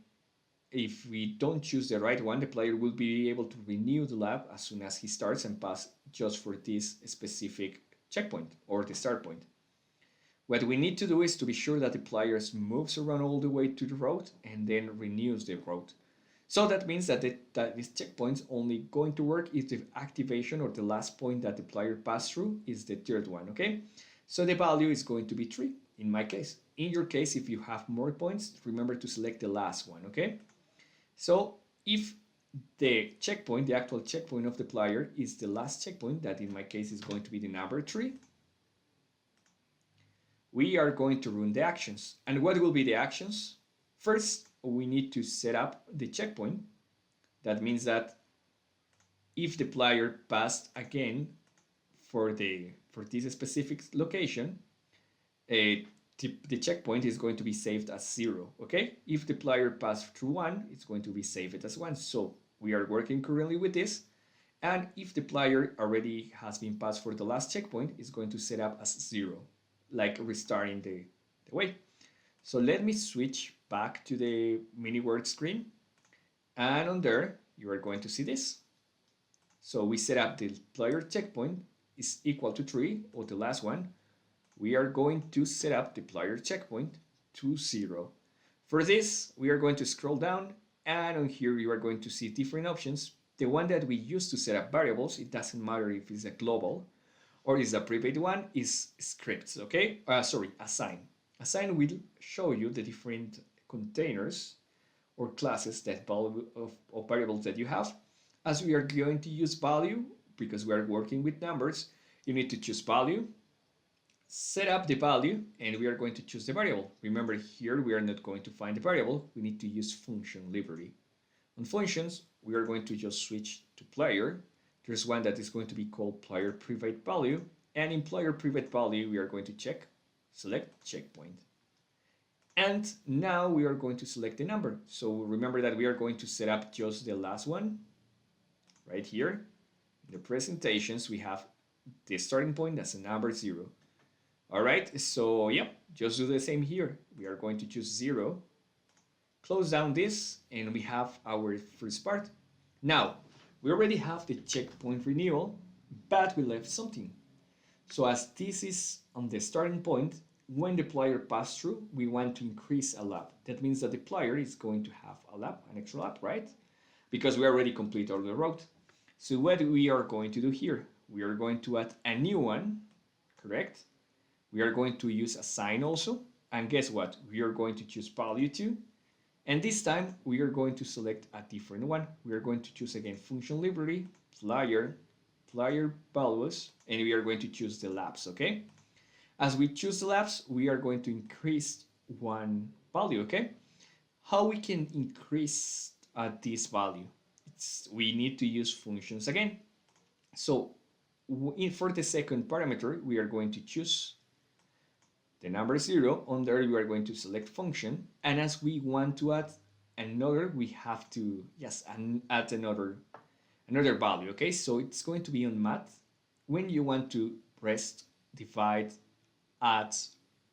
if we don't choose the right one, the player will be able to renew the lap as soon as he starts and pass just for this specific checkpoint or the start point. What we need to do is to be sure that the player moves around all the way to the road and then renews the road. So that means that this checkpoint is only going to work if the activation or the last point that the player passed through is the third one, okay? So the value is going to be 3 in my case. In your case, if you have more points, remember to select the last one, okay? So if the checkpoint, the actual checkpoint of the player is the last checkpoint, that in my case is going to be the number 3, we are going to run the actions. And what will be the actions? First, we need to set up the checkpoint. That means that if the player passed again for this specific location, the checkpoint is going to be saved as 0, okay? If the player passed through 1, it's going to be saved as 1. So we are working currently with this. And if the player already has been passed for the last checkpoint, it's going to set up as 0, like restarting the way. So let me switch back to the mini word screen. And on there, you are going to see this. So we set up the player checkpoint is equal to 3, or the last one. We are going to set up the player checkpoint to 0. For this, we are going to scroll down, and on here you are going to see different options. The one that we use to set up variables, it doesn't matter if it's a global or is a private one, is scripts, okay? Assign. Assign will show you the different containers or classes that value of variables that you have. As we are going to use value, because we are working with numbers, you need to choose value, set up the value, and we are going to choose the variable. Remember, here we are not going to find the variable, we need to use function library. On functions, we are going to just switch to player. There's one that is going to be called player private value, and in player private value, we are going to select checkpoint. And now we are going to select the number. So remember that we are going to set up just the last one. Right here, in the presentations, we have the starting point as a number 0. All right, so yeah, just do the same here. We are going to choose 0, close down this, and we have our first part. Now, we already have the checkpoint renewal, but we left something. So as this is on the starting point, when the player passes through, we want to increase a lap. That means that the player is going to have a lap, an extra lap, right? Because we already completed all the route. So what we are going to do here, we are going to add a new one, correct? We are going to use assign also. And guess what? We are going to choose value too. And this time we are going to select a different one. We are going to choose again function library, player values, and we are going to choose the laps, okay? As we choose the laps, we are going to increase one value, okay? How we can increase this value? We need to use functions again. So for the second parameter, we are going to choose the number 0. On there, we are going to select function. And as we want to add another, we have to, add another value, okay? So it's going to be on math. When you want to press, divide, add,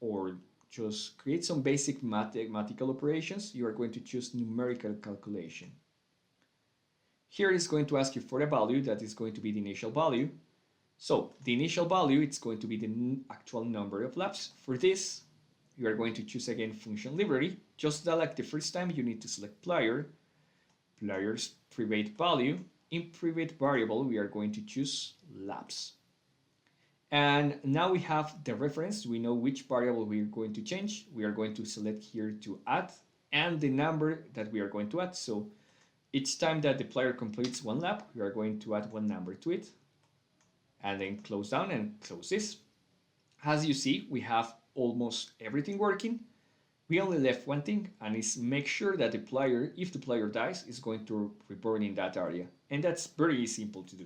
or just create some basic mathematical operations, you are going to choose numerical calculation. Here it's going to ask you for a value that is going to be the initial value. So the initial value, it's going to be the actual number of laps. For this, you are going to choose again function library. Just like the first time, you need to select player's private value. In private variable, we are going to choose laps. And now we have the reference. We know which variable we are going to change. We are going to select here to add and the number that we are going to add. So each time that the player completes one lap, we are going to add one number to it. And then close down and close this. As you see, we have almost everything working. We only left one thing, and is make sure that the player, if the player dies, is going to reborn in that area. And that's very simple to do.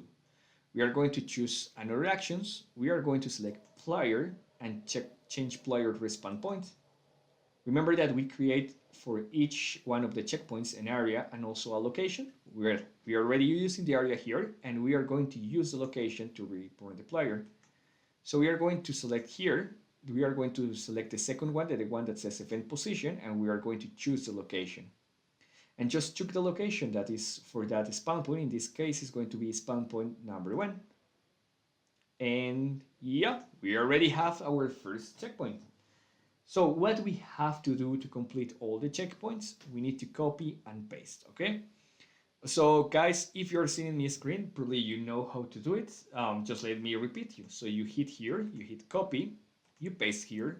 We are going to choose another actions. We are going to select player and change player respawn point. Remember that we create for each one of the checkpoints an area and also a location. We are already using the area here, and we are going to use the location to reborn the player. So we are going to select here, we are going to select the second one, the one that says event position, and we are going to choose the location. And just check the location that is for that spawn point. In this case, is going to be spawn point number 1. And yeah, we already have our first checkpoint. So what we have to do to complete all the checkpoints, we need to copy and paste, okay? So guys, if you're seeing my screen, probably you know how to do it. Just let me repeat you. So you hit here, you hit copy, you paste here,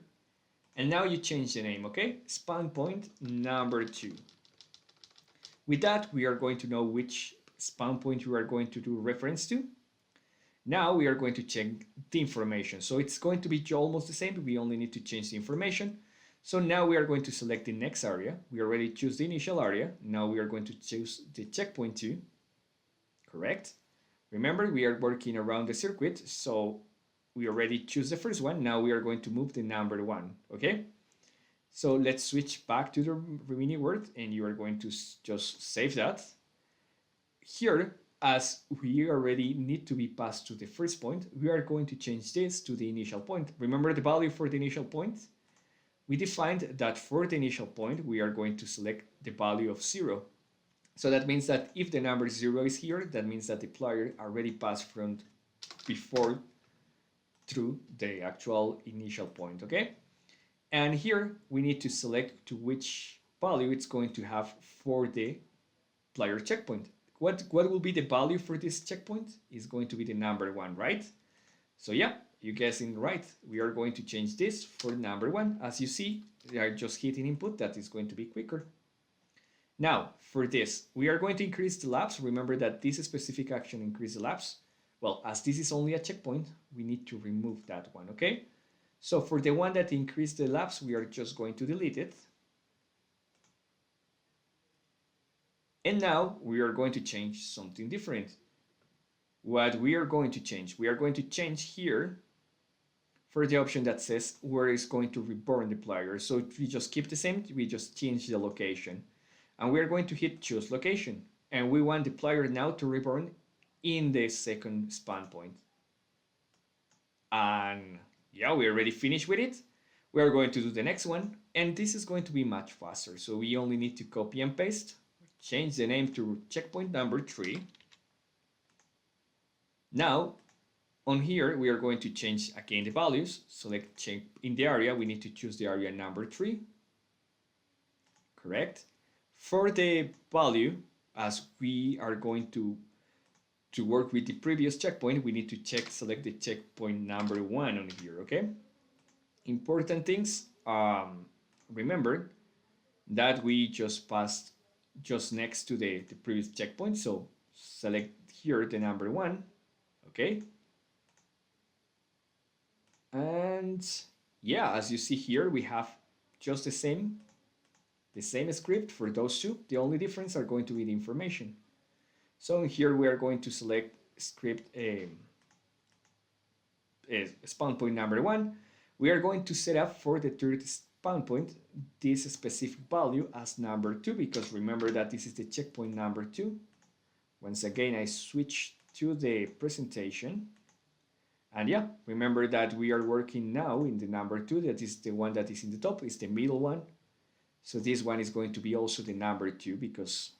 and now you change the name, okay? Spawn point number 2. With that, we are going to know which spawn point you are going to do reference to. Now we are going to check the information. So it's going to be almost the same. We only need to change the information. So now we are going to select the next area. We already choose the initial area. Now we are going to choose the checkpoint 2. Correct? Remember, we are working around the circuit. So we already choose the first one. Now we are going to move the number 1. Okay? So let's switch back to the remaining word, and you are going to just save that. Here, as we already need to be passed to the first point, we are going to change this to the initial point. Remember the value for the initial point? We defined that for the initial point, we are going to select the value of 0. So that means that if the number 0 is here, that means that the player already passed from before through the actual initial point, okay? And here we need to select to which value it's going to have for the player checkpoint. What will be the value for this checkpoint? Is going to be the number 1, right? So yeah, you guessing right. We are going to change this for number 1. As you see, we are just hitting input. That is going to be quicker. Now, for this, we are going to increase the laps. Remember that this specific action increases the laps. Well, as this is only a checkpoint, we need to remove that one, okay? So for the one that increased the laps, we are just going to delete it. And now we are going to change something different. What we are going to change? We are going to change here for the option that says where is going to reborn the player. So we just keep the same, we just change the location. And we are going to hit choose location. And we want the player now to reborn in the second spawn point. And yeah, we already finished with it. We are going to do the next one. And this is going to be much faster. So we only need to copy and paste. Change the name to checkpoint number 3. Now, on here, we are going to change again the values. Select check in the area. We need to choose the area number 3. Correct. For the value, as we are going to work with the previous checkpoint, we need to select the checkpoint number 1 on here, okay? Important things, remember that we just passed just next to the previous checkpoint. So select here the number 1, okay? And yeah, as you see here, we have just the same script for those two. The only difference are going to be the information. So here we are going to select script spawn point number 1. We are going to set up for the third spawn point this specific value as number 2, because remember that this is the checkpoint number 2. Once again, I switch to the presentation. And yeah, remember that we are working now in the number 2. That is the one that is in the top, is the middle one. So this one is going to be also the number 2 because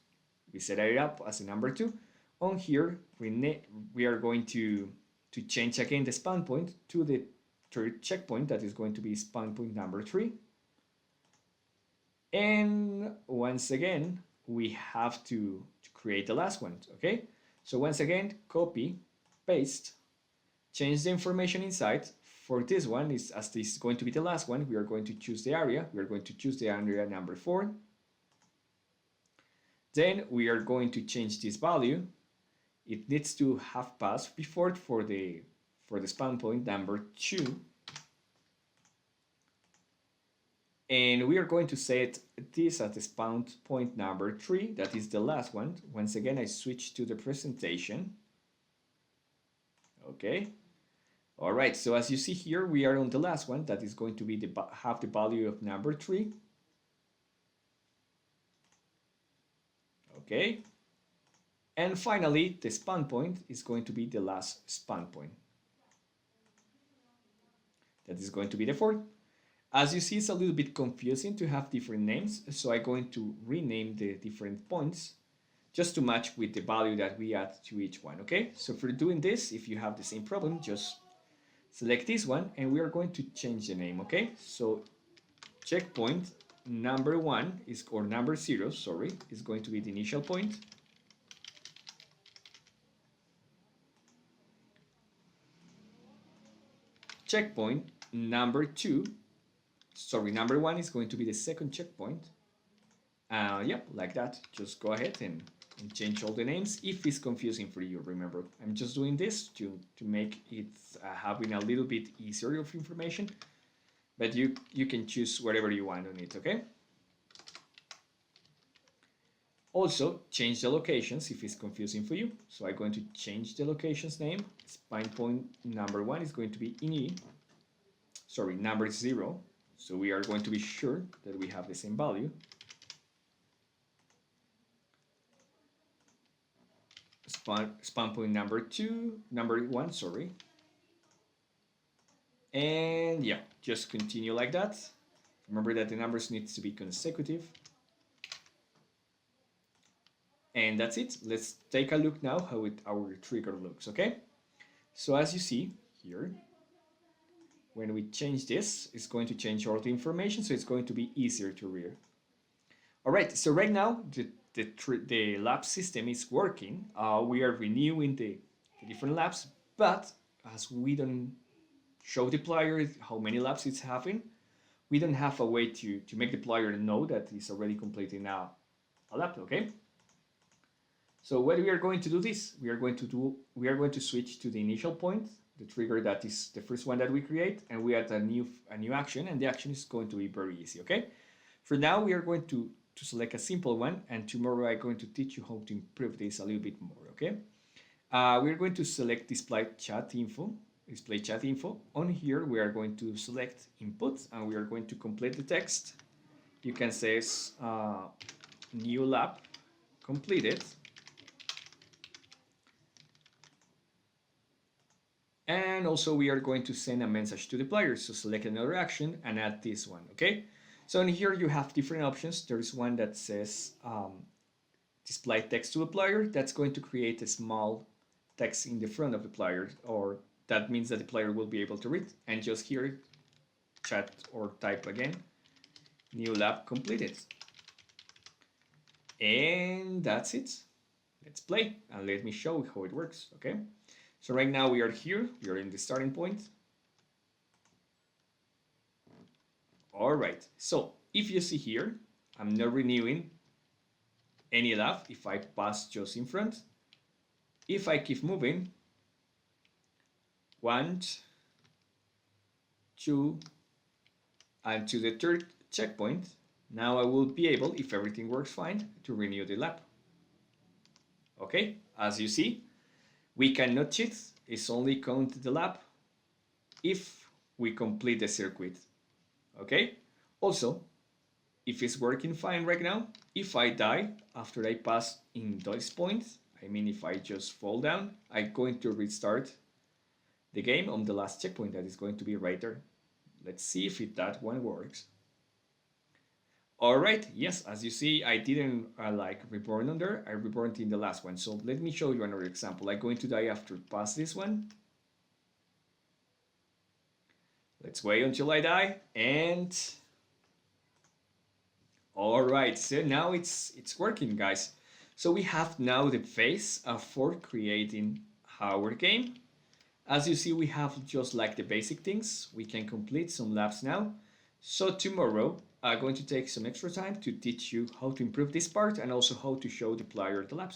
we set it up as a number 2. On here, we are going to change again the spawn point to the third checkpoint. That is going to be spawn point number 3. And once again, we have to create the last one, okay? So once again, copy, paste, change the information inside. For this one, as this is going to be the last one, we are going to choose the area. We are going to choose the area number 4. Then we are going to change this value. It needs to have passed before for the spawn point number 2. And we are going to set this at the spawn point number 3. That is the last one. Once again, I switch to the presentation. Okay. All right, so as you see here, we are on the last one that is going to be have the value of number 3. Okay. And finally, the spawn point is going to be the last spawn point. That is going to be the fourth. As you see, it's a little bit confusing to have different names, so I'm going to rename the different points just to match with the value that we add to each one, okay? So for doing this, if you have the same problem, just select this one and we are going to change the name, okay? So checkpoint number 1 is, or number 0, sorry, is going to be the initial point. Checkpoint number 2, sorry, number 1 is going to be the second checkpoint. Yep, like that. Just go ahead and change all the names if it's confusing for you. Remember, I'm just doing this to make it having a little bit easier of information, but you can choose whatever you want on it, okay? Also, change the locations if it's confusing for you. So I'm going to change the location's name. Spawn point number 1 is going to be in E. Sorry, number 0. So we are going to be sure that we have the same value. Spawn point number 1, sorry. And yeah, just continue like that. Remember that the numbers needs to be consecutive. And that's it. Let's take a look now how our trigger looks, okay? So as you see here, when we change this, it's going to change all the information, so it's going to be easier to read. All right, so right now the lab system is working. We are renewing the different labs, but as we don't show the player how many labs it's having, we don't have a way to make the player know that he's already completing a lab, okay? So what we are going to do this, we are going to switch to the initial point, the trigger that is the first one that we create, and we add a new action, and the action is going to be very easy, okay? For now, we are going to select a simple one, and tomorrow I'm going to teach you how to improve this a little bit more, okay? We're going to select display chat info. On here, we are going to select input, and we are going to complete the text. You can say new lab completed. And also we are going to send a message to the player. So select another action and add this one, okay? So in here you have different options. There's one that says display text to the player. That's going to create a small text in the front of the player, or that means that the player will be able to read. And just here, chat or type again, new lab completed. And that's it. Let's play and let me show how it works, okay? So right now we are here, we are in the starting point. All right, so if you see here, I'm not renewing any lab if I pass just in front. If I keep moving, 1, 2, and to the third checkpoint, now I will be able, if everything works fine, to renew the lab. Okay, as you see, we cannot cheat, it's only count the lab if we complete the circuit, okay? Also, if it's working fine right now, if I die after I pass in those points, I mean if I just fall down, I'm going to restart the game on the last checkpoint that is going to be right there. Let's see if that one works. All right, yes, as you see, I didn't reborn on there. I reborn in the last one. So let me show you another example. I'm going to die after pass this one. Let's wait until I die. And all right, so now it's working, guys. So we have now the phase for creating our game. As you see, we have just like the basic things. We can complete some labs now. So tomorrow, I'm going to take some extra time to teach you how to improve this part and also how to show the player the labs.